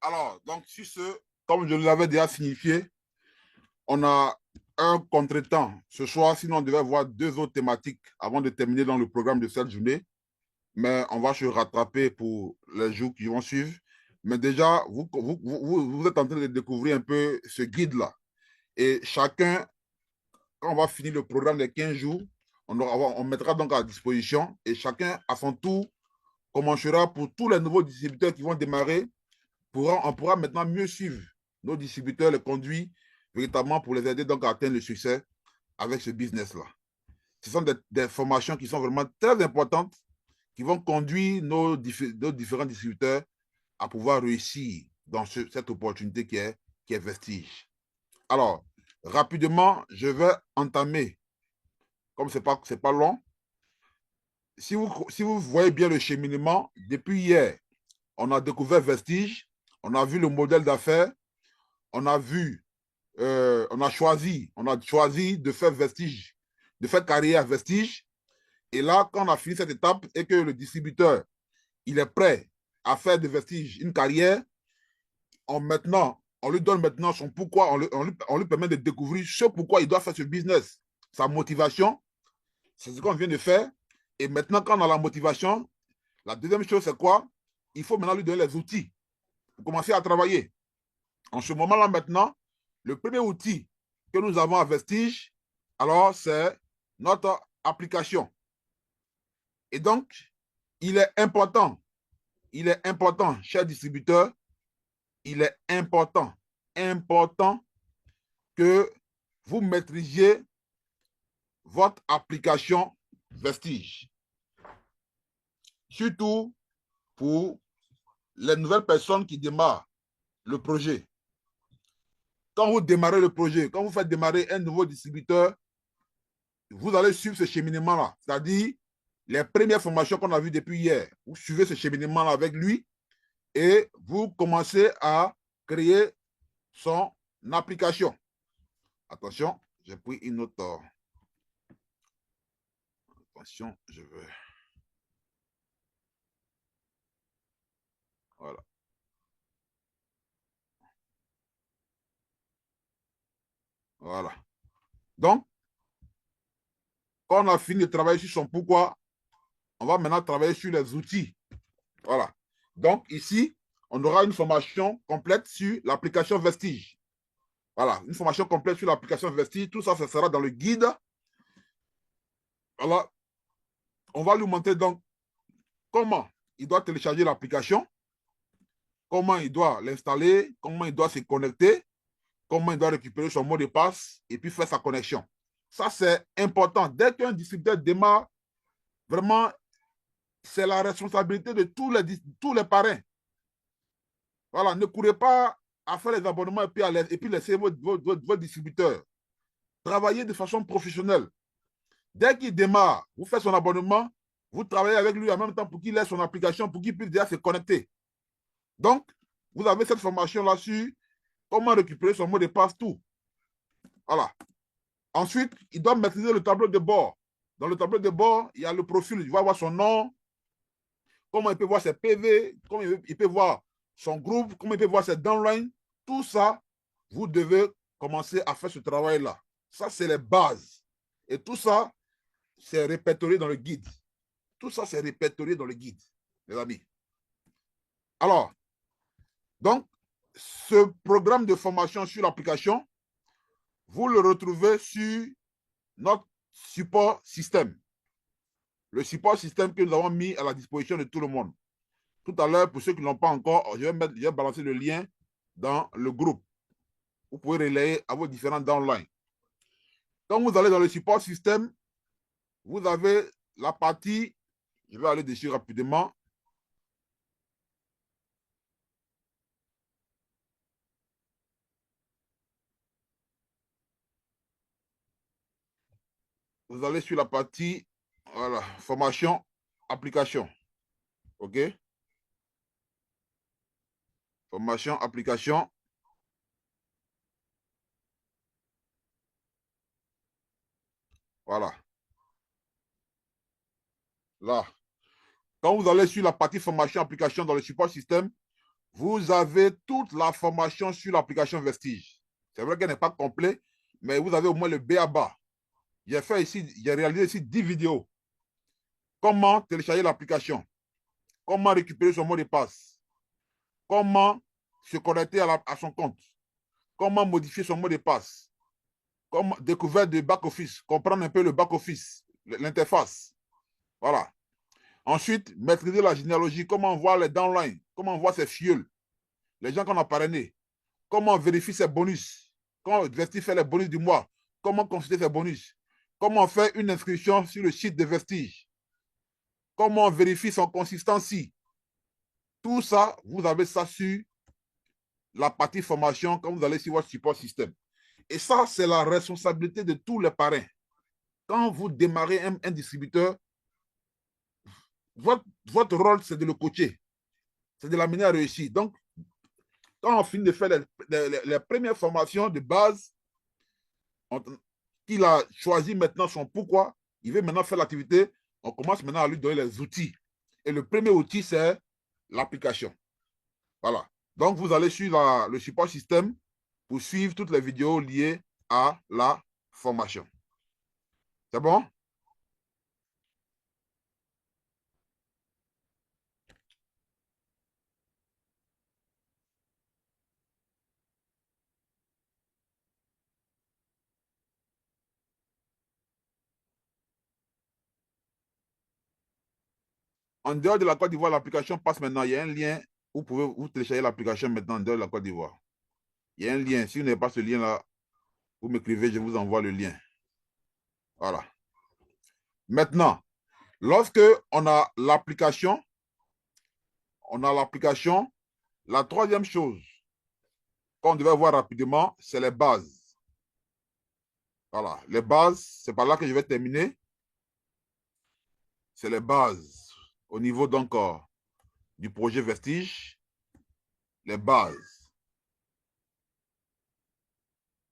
Alors, donc, sur ce, comme je l'avais déjà signifié, on a un contretemps ce soir, sinon on devait avoir deux autres thématiques avant de terminer dans le programme de cette journée. Mais on va se rattraper pour les jours qui vont suivre. Mais déjà, vous êtes en train de découvrir un peu ce guide-là. Et chacun, quand on va finir le programme des 15 jours, on mettra donc à disposition et chacun, à son tour, commencera pour tous les nouveaux distributeurs qui vont démarrer. On pourra maintenant mieux suivre nos distributeurs, les conduits, véritablement pour les aider donc à atteindre le succès avec ce business-là. Ce sont des formations qui sont vraiment très importantes, qui vont conduire nos différents distributeurs à pouvoir réussir dans cette opportunité qui est Vestige. Alors, rapidement, je vais entamer, comme ce n'est pas long, si vous voyez bien le cheminement, depuis hier, on a découvert Vestige, on a vu le modèle d'affaires, on a vu, on a choisi de faire Vestige, de faire carrière Vestige. Et là, quand on a fini cette étape et que le distributeur, il est prêt à faire de Vestige une carrière, on lui donne maintenant son pourquoi, on lui permet de découvrir ce pourquoi il doit faire ce business, sa motivation, c'est ce qu'on vient de faire. Et maintenant, quand on a la motivation, la deuxième chose, c'est quoi? Il faut maintenant lui donner les outils pour commencer à travailler. En ce moment-là, maintenant, le premier outil que nous avons à Vestige, alors c'est notre application. Et donc, il est important, chers distributeurs, il est important que vous maîtrisiez votre application Vestige. Surtout pour les nouvelles personnes qui démarrent le projet. Quand vous démarrez le projet, quand vous faites démarrer un nouveau distributeur, vous allez suivre ce cheminement-là. C'est-à-dire, les premières formations qu'on a vues depuis hier, vous suivez ce cheminement-là avec lui et vous commencez à créer son application. Attention, j'ai pris une autre. Attention, je vais. Voilà. Voilà. Donc, quand on a fini de travailler sur son pourquoi, on va maintenant travailler sur les outils. Voilà. Donc, ici, on aura une formation complète sur l'application Vestige. Voilà, une formation complète sur l'application Vestige. Tout ça, ça sera dans le guide. Voilà. On va lui montrer donc comment il doit télécharger l'application, comment il doit l'installer, comment il doit se connecter, comment il doit récupérer son mot de passe et puis faire sa connexion. Ça, c'est important. Dès qu'un distributeur démarre, vraiment, c'est la responsabilité de tous les parrains. Voilà, ne courez pas à faire les abonnements et puis laisser votre distributeur. Travaillez de façon professionnelle. Dès qu'il démarre, vous faites son abonnement, vous travaillez avec lui en même temps pour qu'il ait son application, pour qu'il puisse déjà se connecter. Donc, vous avez cette formation-là sur comment récupérer son mot de passe, tout. Voilà. Ensuite, il doit maîtriser le tableau de bord. Dans le tableau de bord, il y a le profil. Il va voir son nom, comment il peut voir ses PV, comment il peut voir son groupe, comment il peut voir ses downlines. Tout ça, vous devez commencer à faire ce travail-là. Ça, c'est les bases. Et tout ça, c'est répertorié dans le guide. Tout ça, c'est répertorié dans le guide, les amis. Alors, donc, ce programme de formation sur l'application, vous le retrouvez sur notre support système. Le support système que nous avons mis à la disposition de tout le monde. Tout à l'heure, pour ceux qui ne l'ont pas encore, je vais balancer le lien dans le groupe. Vous pouvez relayer à vos différents downlines. Quand vous allez dans le support système, vous avez la partie, je vais aller dessus rapidement. Vous allez sur la partie, voilà, formation, application. OK? Formation, application. Voilà. Là. Quand vous allez sur la partie formation, application dans le support système, vous avez toute la formation sur l'application Vestige. C'est vrai qu'elle n'est pas complète, mais vous avez au moins le B.A.B.A. J'ai réalisé ici 10 vidéos. Comment télécharger l'application, comment récupérer son mot de passe, comment se connecter à son compte, comment modifier son mot de passe, comment découvrir du back-office, comprendre un peu le back-office, l'interface. Voilà. Ensuite, maîtriser la généalogie, comment voir les downlines, comment voir ses fioles, les gens qu'on a parrainés, comment vérifier ses bonus, comment vérifier les bonus du mois, comment consulter ses bonus, comment faire une inscription sur le site de Vestige, comment vérifier son consistency. Tout ça, vous avez ça sur la partie formation quand vous allez sur votre support système. Et ça, c'est la responsabilité de tous les parrains. Quand vous démarrez un distributeur, votre rôle, c'est de le coacher. C'est de l'amener à réussir. Donc, quand on finit de faire les premières formations de base, qu'il a choisi maintenant son pourquoi, il veut maintenant faire l'activité, on commence maintenant à lui donner les outils. Et le premier outil, c'est l'application. Voilà. Donc, vous allez sur le support système pour suivre toutes les vidéos liées à la formation. C'est bon? En dehors de la Côte d'Ivoire, l'application passe maintenant. Il y a un lien où vous pouvez vous télécharger l'application maintenant en dehors de la Côte d'Ivoire. Il y a un lien. Si vous n'avez pas ce lien-là, vous m'écrivez, je vous envoie le lien. Voilà. Maintenant, lorsque on a l'application, la troisième chose qu'on devait voir rapidement, c'est les bases. Voilà. Les bases, c'est par là que je vais terminer. C'est les bases. Au niveau donc du projet Vestige, les bases.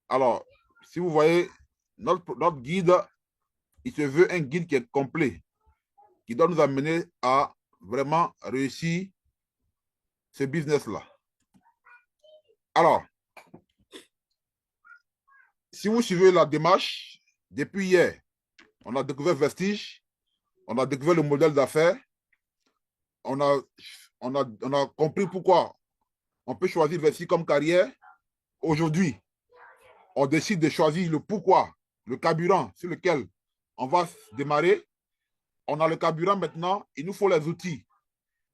Alors, si vous voyez, notre guide, il se veut un guide qui est complet, qui doit nous amener à vraiment réussir ce business-là. Alors, si vous suivez la démarche, depuis hier, on a découvert Vestige, on a découvert le modèle d'affaires, on a compris pourquoi on peut choisir Vestige comme carrière. Aujourd'hui, on décide de choisir le pourquoi, le carburant sur lequel on va démarrer. On a le carburant maintenant, il nous faut les outils.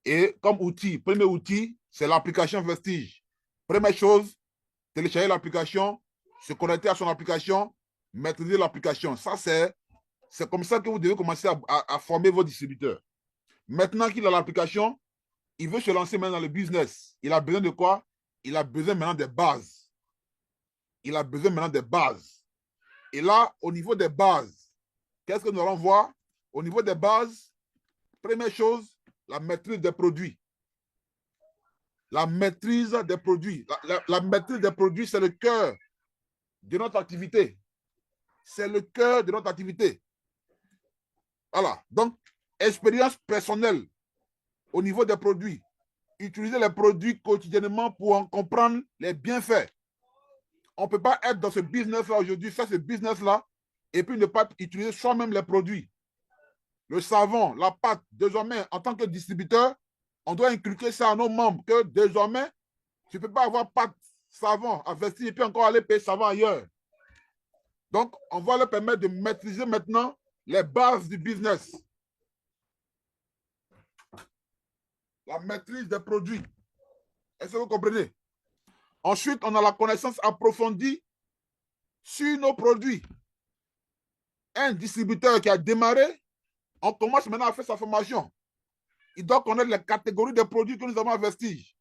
Et comme outil, premier outil, c'est l'application Vestige. Première chose, télécharger l'application, se connecter à son application, maîtriser l'application. Ça, c'est comme ça que vous devez commencer à former vos distributeurs. Maintenant qu'il a l'application, il veut se lancer maintenant dans le business. Il a besoin de quoi? Il a besoin maintenant des bases. Il a besoin maintenant des bases. Et là, au niveau des bases, qu'est-ce que nous allons voir? Au niveau des bases, première chose, la maîtrise des produits. La maîtrise des produits. La maîtrise des produits, c'est le cœur de notre activité. C'est le cœur de notre activité. Voilà. Donc, expérience personnelle au niveau des produits. Utiliser les produits quotidiennement pour en comprendre les bienfaits. On ne peut pas être dans ce business-là aujourd'hui, faire ce business-là, et puis ne pas utiliser soi-même les produits. Le savon, la pâte, désormais, en tant que distributeur, on doit inculquer ça à nos membres, que désormais, tu ne peux pas avoir pâte, savon à vestir et puis encore aller payer savon ailleurs. Donc, on va leur permettre de maîtriser maintenant les bases du business. La maîtrise des produits. Est-ce que vous comprenez? Ensuite, on a la connaissance approfondie sur nos produits. Un distributeur qui a démarré, on commence maintenant à faire sa formation. Il doit connaître les catégories de produits que nous avons à Vestige.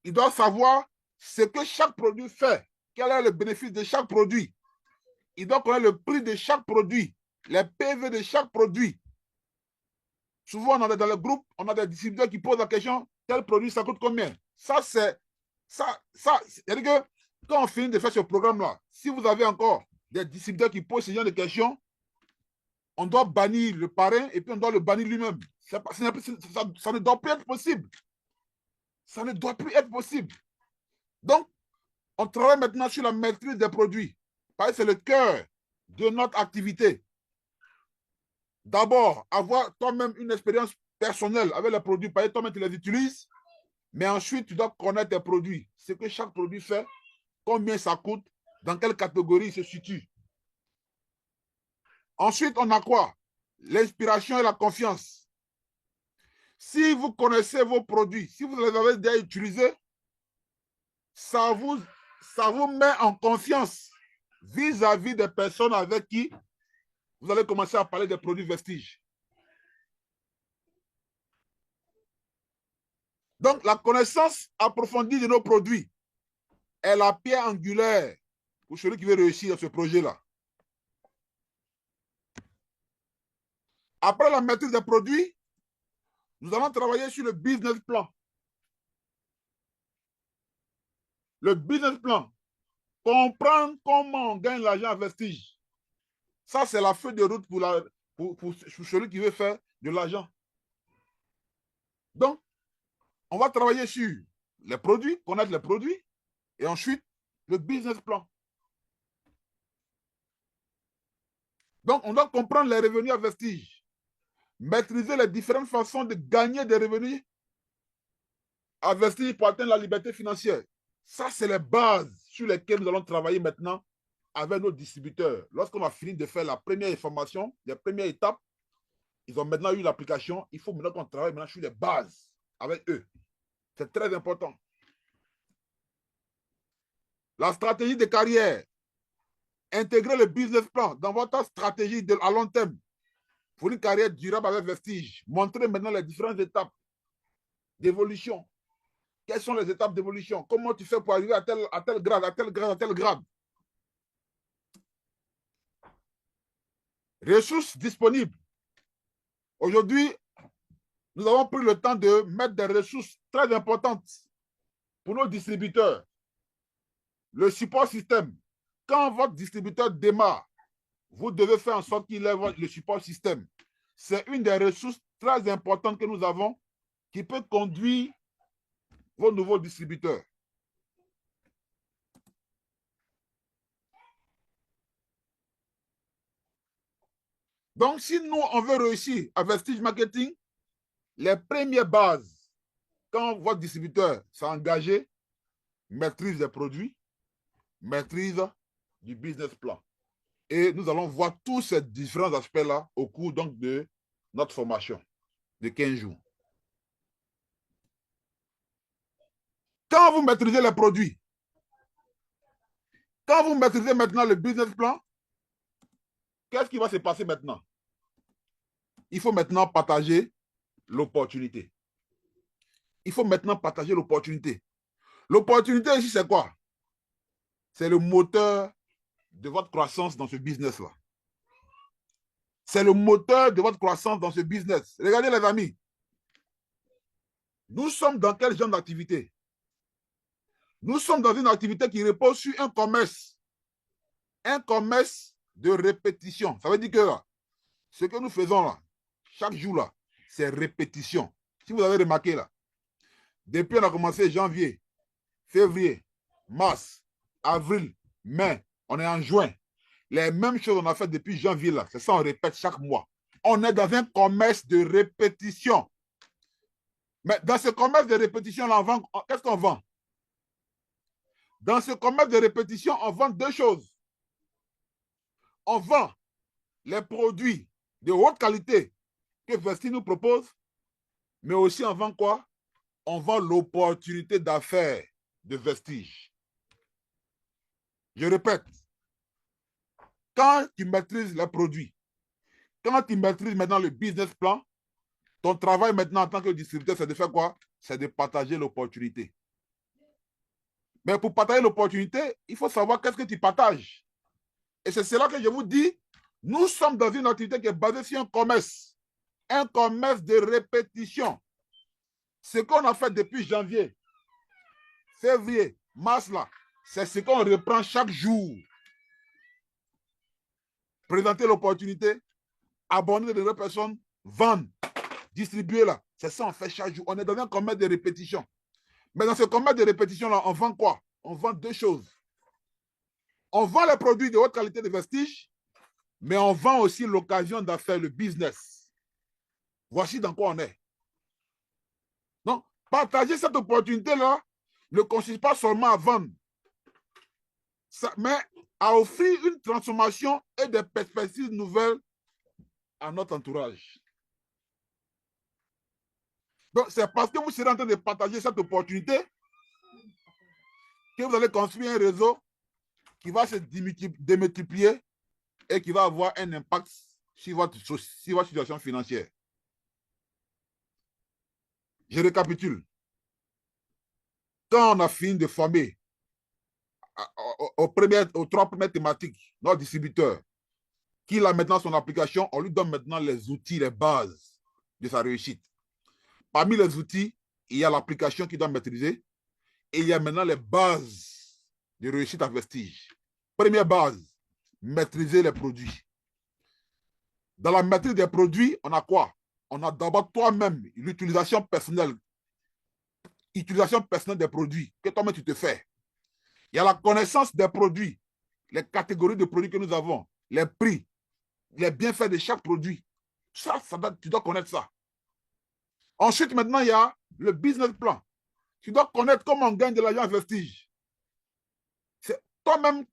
Il doit savoir ce que chaque produit fait, quel est le bénéfice de chaque produit. Il doit connaître le prix de chaque produit, les PV de chaque produit. Souvent, on a dans le groupe, on a des distributeurs qui posent la question, tel produit, ça coûte combien? Ça, c'est... C'est-à-dire que quand on finit de faire ce programme-là, si vous avez encore des distributeurs qui posent ce genre de questions, on doit bannir le parrain et puis on doit le bannir lui-même. Ça ne doit pas être possible. Ça ne doit plus être possible. Donc, on travaille maintenant sur la maîtrise des produits. Parce que c'est le cœur de notre activité. D'abord, avoir toi-même une expérience personnelle avec les produits. Parce que toi-même, tu les utilises. Mais ensuite, tu dois connaître tes produits. Ce que chaque produit fait, combien ça coûte, dans quelle catégorie il se situe. Ensuite, on a quoi? L'inspiration et la confiance. Si vous connaissez vos produits, si vous les avez déjà utilisés, ça vous met en confiance vis-à-vis des personnes avec qui vous allez commencer à parler des produits Vestige. Donc, la connaissance approfondie de nos produits est la pierre angulaire pour celui qui veut réussir dans ce projet-là. Après la maîtrise des produits, nous allons travailler sur le business plan. Le business plan, comprendre comment on gagne l'argent à Vestige. Ça, c'est la feuille de route pour celui qui veut faire de l'argent. Donc, on va travailler sur les produits, connaître les produits, et ensuite, le business plan. Donc, on doit comprendre les revenus à Vestige, maîtriser les différentes façons de gagner des revenus à Vestige pour atteindre la liberté financière. Ça, c'est les bases sur lesquelles nous allons travailler maintenant avec nos distributeurs. Lorsqu'on a fini de faire la première information, les premières étapes, ils ont maintenant eu l'application. Il faut maintenant qu'on travaille maintenant sur les bases avec eux. C'est très important. La stratégie de carrière. Intégrer le business plan dans votre stratégie à long terme pour une carrière durable avec Vestige. Montrez maintenant les différentes étapes d'évolution. Quelles sont les étapes d'évolution? Comment tu fais pour arriver à tel grade, à tel grade, à tel grade? Ressources disponibles. Aujourd'hui, nous avons pris le temps de mettre des ressources très importantes pour nos distributeurs. Le support système. Quand votre distributeur démarre, vous devez faire en sorte qu'il ait le support système. C'est une des ressources très importantes que nous avons qui peut conduire vos nouveaux distributeurs. Donc, si nous, on veut réussir à Vestige Marketing, les premières bases, quand votre distributeur s'est engagé, maîtrise des produits, maîtrise du business plan. Et nous allons voir tous ces différents aspects-là au cours donc de notre formation de 15 jours. Quand vous maîtrisez les produits, quand vous maîtrisez maintenant le business plan, qu'est-ce qui va se passer maintenant? Il faut maintenant partager l'opportunité. Il faut maintenant partager l'opportunité. L'opportunité ici, c'est quoi? C'est le moteur de votre croissance dans ce business-là. C'est le moteur de votre croissance dans ce business. Regardez les amis. Nous sommes dans quel genre d'activité? Nous sommes dans une activité qui repose sur un commerce. Un commerce de répétition. Ça veut dire que là, ce que nous faisons là, chaque jour là, c'est répétition. Si vous avez remarqué là, depuis on a commencé janvier, février, mars, avril, mai, on est en juin. Les mêmes choses on a fait depuis janvier là. C'est ça, on répète chaque mois. On est dans un commerce de répétition. Mais dans ce commerce de répétition, là, qu'est-ce qu'on vend? Dans ce commerce de répétition, on vend deux choses. On vend les produits de haute qualité que Vestige nous propose, mais aussi on vend quoi? On vend l'opportunité d'affaires de Vestige. Je répète, quand tu maîtrises les produits, quand tu maîtrises maintenant le business plan, ton travail maintenant en tant que distributeur, c'est de faire quoi? C'est de partager l'opportunité. Mais pour partager l'opportunité, il faut savoir qu'est-ce que tu partages. Et c'est cela que je vous dis, nous sommes dans une activité qui est basée sur un commerce de répétition. Ce qu'on a fait depuis janvier, février, mars, là, c'est ce qu'on reprend chaque jour. Présenter l'opportunité, abonner de nouvelles personnes, vendre, distribuer là. C'est ça qu'on fait chaque jour. On est dans un commerce de répétition. Mais dans ce commerce de répétition-là, on vend quoi? On vend deux choses. On vend les produits de haute qualité de vestige, mais on vend aussi l'occasion d'affaires, le business. Voici dans quoi on est. Donc, partager cette opportunité-là ne consiste pas seulement à vendre, mais à offrir une transformation et des perspectives nouvelles à notre entourage. Donc, c'est parce que vous serez en train de partager cette opportunité que vous allez construire un réseau qui va se démultiplier et qui va avoir un impact sur votre situation financière. Je récapitule. Quand on a fini de former aux trois premières thématiques, notre distributeur, qui a maintenant son application, on lui donne maintenant les outils, les bases de sa réussite. Parmi les outils, il y a l'application qu'il doit maîtriser et il y a maintenant les bases de réussite à vestige. Première base, maîtriser les produits. Dans la maîtrise des produits, on a quoi? On a d'abord toi-même l'utilisation personnelle des produits que toi-même tu te fais. Il y a la connaissance des produits, les catégories de produits que nous avons, les prix, les bienfaits de chaque produit. Tu dois connaître ça. Ensuite, maintenant, il y a le business plan. Tu dois connaître comment on gagne de l'argent à vestige. Toi-même,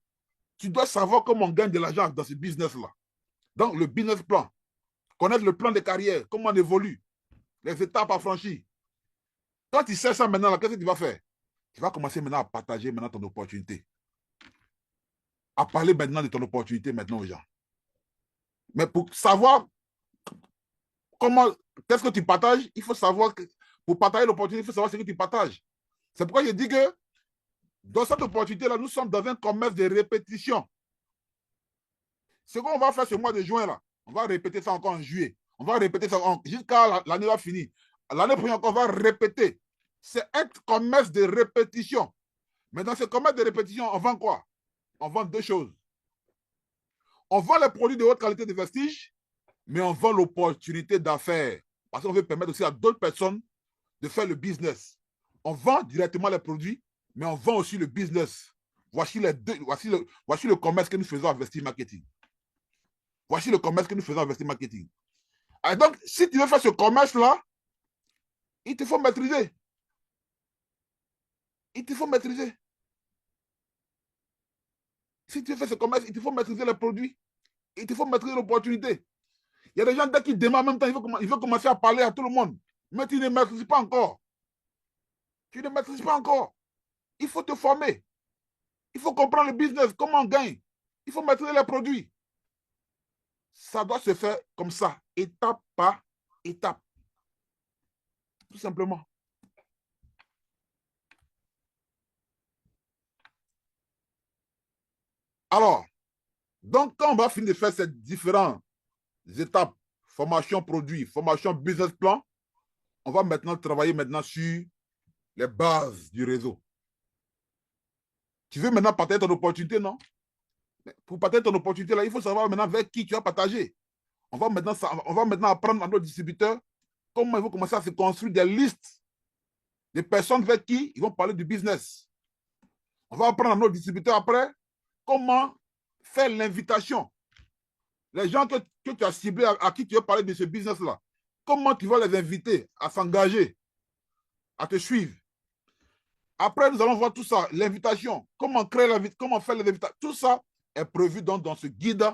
tu dois savoir comment on gagne de l'argent dans ce business-là. Donc, le business plan. Connaître le plan de carrière, comment on évolue, les étapes à franchir. Quand tu sais ça maintenant, qu'est-ce que tu vas faire? Tu vas commencer maintenant à partager maintenant ton opportunité. À parler maintenant de ton opportunité maintenant aux gens. Mais pour savoir comment, qu'est-ce que tu partages, il faut savoir que pour partager l'opportunité, il faut savoir ce que tu partages. C'est pourquoi je dis que dans cette opportunité-là, nous sommes dans un commerce de répétition. Ce qu'on va faire ce mois de juin, là, on va répéter ça encore en juillet. On va répéter ça jusqu'à l'année va finir. L'année prochaine, on va répéter. C'est un commerce de répétition. Mais dans ce commerce de répétition, on vend quoi? On vend deux choses. On vend les produits de haute qualité de vestige, mais on vend l'opportunité d'affaires. Parce qu'on veut permettre aussi à d'autres personnes de faire le business. On vend directement les produits, mais on vend aussi le business. Voici le commerce que nous faisons à Vestige Marketing. Voici le commerce que nous faisons à Vestige Marketing. Et donc, si tu veux faire ce commerce-là, il te faut maîtriser. Il te faut maîtriser. Si tu veux faire ce commerce, il te faut maîtriser les produits. Il te faut maîtriser l'opportunité. Il y a des gens, dès qu'ils démarrent en même temps, ils veulent commencer à parler à tout le monde. Mais tu ne maîtrises pas encore. Tu ne maîtrises pas encore. Il faut te former. Il faut comprendre le business, comment on gagne. Il faut maîtriser les produits. Ça doit se faire comme ça, étape par étape. Tout simplement. Alors, donc quand on va finir de faire ces différentes étapes, formation produit, formation business plan, on va maintenant travailler maintenant sur les bases du réseau. Tu veux maintenant partager ton opportunité, non? Pour partager ton opportunité, là, il faut savoir maintenant avec qui tu vas partager. On va maintenant apprendre à nos distributeurs comment ils vont commencer à se construire des listes de personnes avec qui ils vont parler du business. On va apprendre à nos distributeurs après comment faire l'invitation. Les gens que tu as ciblés, à qui tu veux parler de ce business-là, comment tu vas les inviter à s'engager, à te suivre. Après, nous allons voir tout ça, l'invitation, comment créer l'invitation, comment faire les invitations. Tout ça est prévu dans ce guide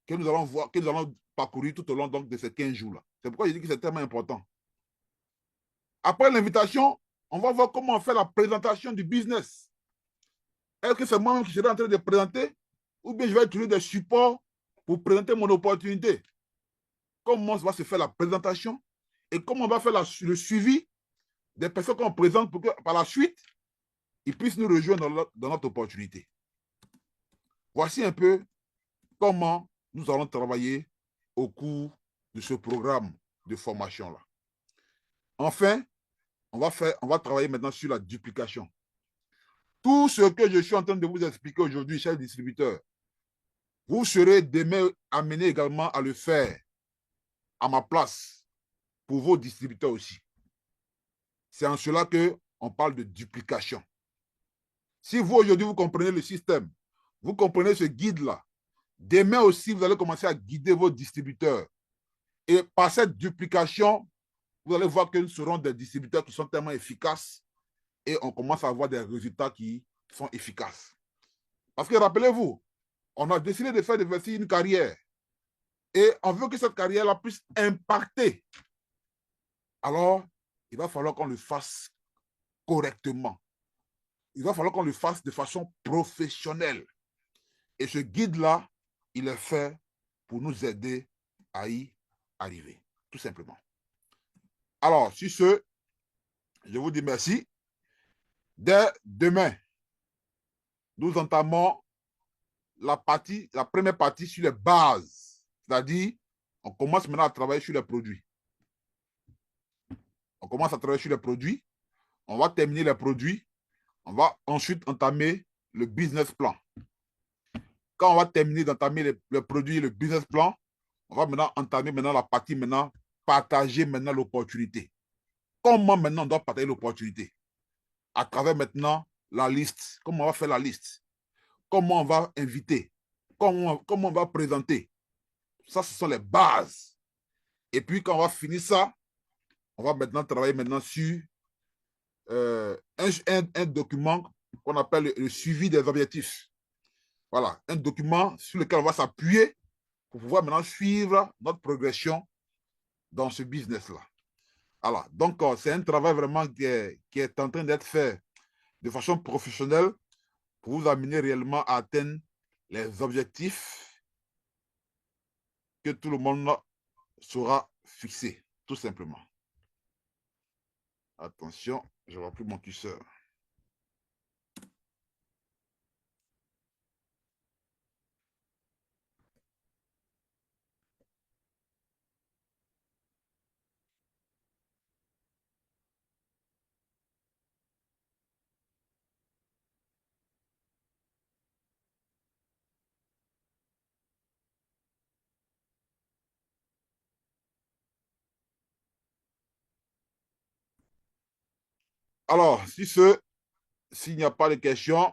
que nous allons voir, que nous allons parcourir tout au long donc, de ces 15 jours-là. C'est pourquoi je dis que c'est tellement important. Après l'invitation, on va voir comment on fait la présentation du business. Est-ce que c'est moi-même qui serai en train de présenter ou bien je vais utiliser des supports pour présenter mon opportunité? Comment va se faire la présentation et comment on va faire le suivi des personnes qu'on présente pour que par la suite, ils puissent nous rejoindre dans notre opportunité. Voici un peu comment nous allons travailler au cours de ce programme de formation-là. Enfin, on va travailler maintenant sur la duplication. Tout ce que je suis en train de vous expliquer aujourd'hui, chers distributeurs, vous serez demain amenés également à le faire à ma place pour vos distributeurs aussi. C'est en cela que on parle de duplication. Si vous, aujourd'hui, vous comprenez le système, vous comprenez ce guide-là, demain aussi, vous allez commencer à guider vos distributeurs. Et par cette duplication, vous allez voir que nous serons des distributeurs qui sont tellement efficaces et on commence à avoir des résultats qui sont efficaces. Parce que rappelez-vous, on a décidé de faire de Vessi une carrière et on veut que cette carrière-là puisse impacter. Alors, il va falloir qu'on le fasse correctement. Il va falloir qu'on le fasse de façon professionnelle. Et ce guide-là, il est fait pour nous aider à y arriver, tout simplement. Alors, sur ce, je vous dis merci. Dès demain, nous entamons la première partie sur les bases. C'est-à-dire, on commence maintenant à travailler sur les produits. On commence à travailler sur les produits. On va terminer les produits. On va ensuite entamer le business plan. Quand on va terminer d'entamer le produit et le business plan, on va maintenant entamer la partie partager l'opportunité. Comment maintenant on doit partager l'opportunité? À travers maintenant la liste. Comment on va faire la liste? Comment on va inviter? Comment on va présenter? Ça, ce sont les bases. Et puis, quand on va finir ça, on va maintenant travailler sur un document qu'on appelle le suivi des objectifs. Voilà, un document sur lequel on va s'appuyer pour pouvoir maintenant suivre notre progression dans ce business-là. Alors, donc, c'est un travail vraiment qui est en train d'être fait de façon professionnelle pour vous amener réellement à atteindre les objectifs que tout le monde saura fixer, tout simplement. Attention, je ne vois plus mon curseur. Alors, s'il n'y a pas de questions,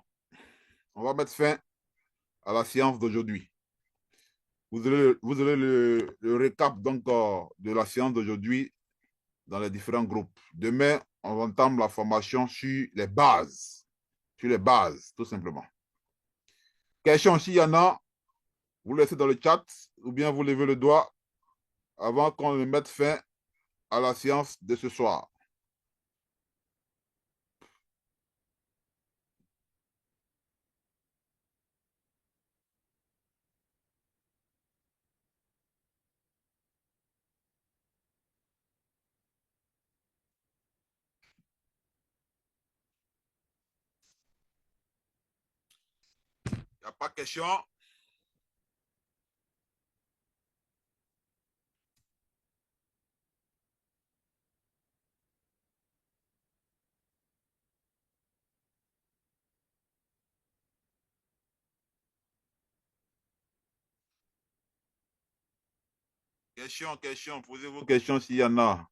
on va mettre fin à la séance d'aujourd'hui. Vous aurez le récap donc, de la séance d'aujourd'hui dans les différents groupes. Demain, on entame la formation sur les bases. Sur les bases, tout simplement. Questions, s'il y en a, vous laissez dans le chat ou bien vous levez le doigt avant qu'on ne mette fin à la séance de ce soir. Il n'y a pas de question. Question, posez vos questions s'il y en a.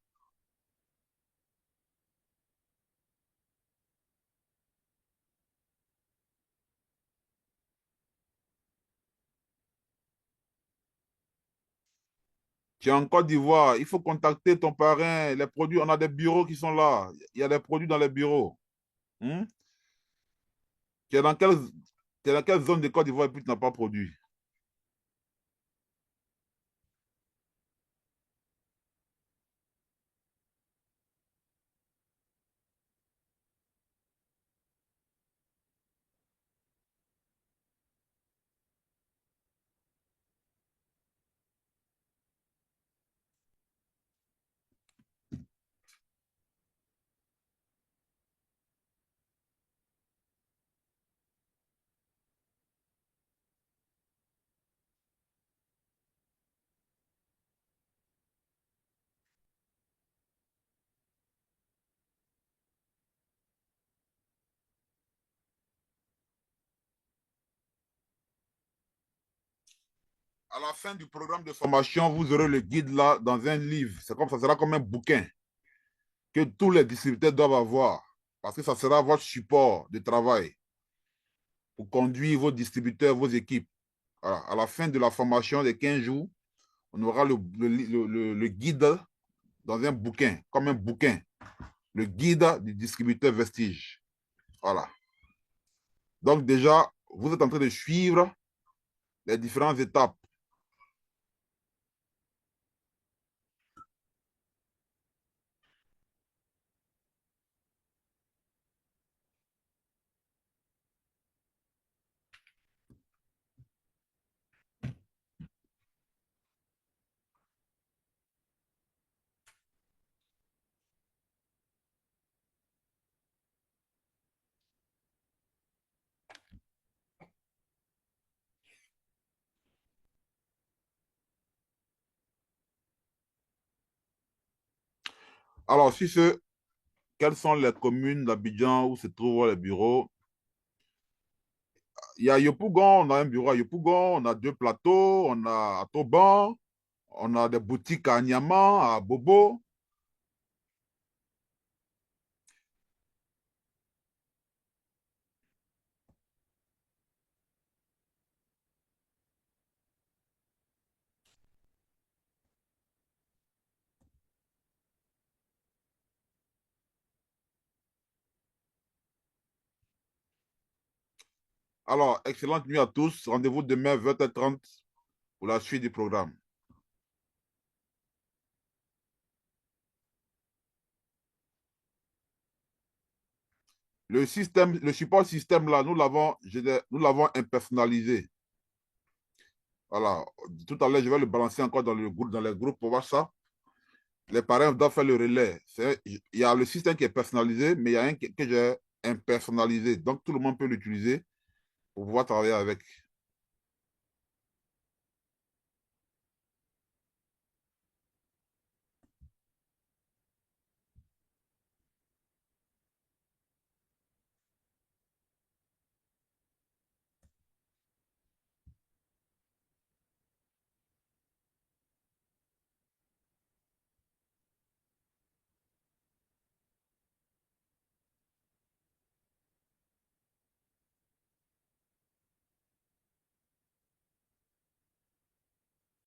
Tu es en Côte d'Ivoire, il faut contacter ton parrain. Les produits, on a des bureaux qui sont là. Il y a des produits dans les bureaux. Hmm? Tu es dans quelle zone de Côte d'Ivoire et puis tu n'as pas produit? À la fin du programme de formation, vous aurez le guide là dans un livre. C'est comme ça sera comme un bouquin que tous les distributeurs doivent avoir. parce que ça sera votre support de travail pour conduire vos distributeurs, vos équipes. Voilà. À la fin de la formation des 15 jours, on aura le guide dans un bouquin, comme un bouquin, le guide du distributeur Vestige. Voilà. Donc déjà, vous êtes en train de suivre les différentes étapes. Alors, si ce, quelles sont les communes d'Abidjan où se trouvent les bureaux? Il y a Yopougon, on a un bureau à Yopougon, on a 2 plateaux, on a à Toban, on a des boutiques à Niama, à Bobo. Alors, excellente nuit à tous. Rendez-vous demain 20h30 pour la suite du programme. Le système, le support système là, nous l'avons impersonnalisé. Voilà. Tout à l'heure, je vais le balancer encore dans le groupe, dans les groupes pour voir ça. Les parents doivent faire le relais. Il y a le système qui est personnalisé, mais il y a un que j'ai impersonnalisé. Donc, tout le monde peut l'utiliser pour pouvoir travailler avec.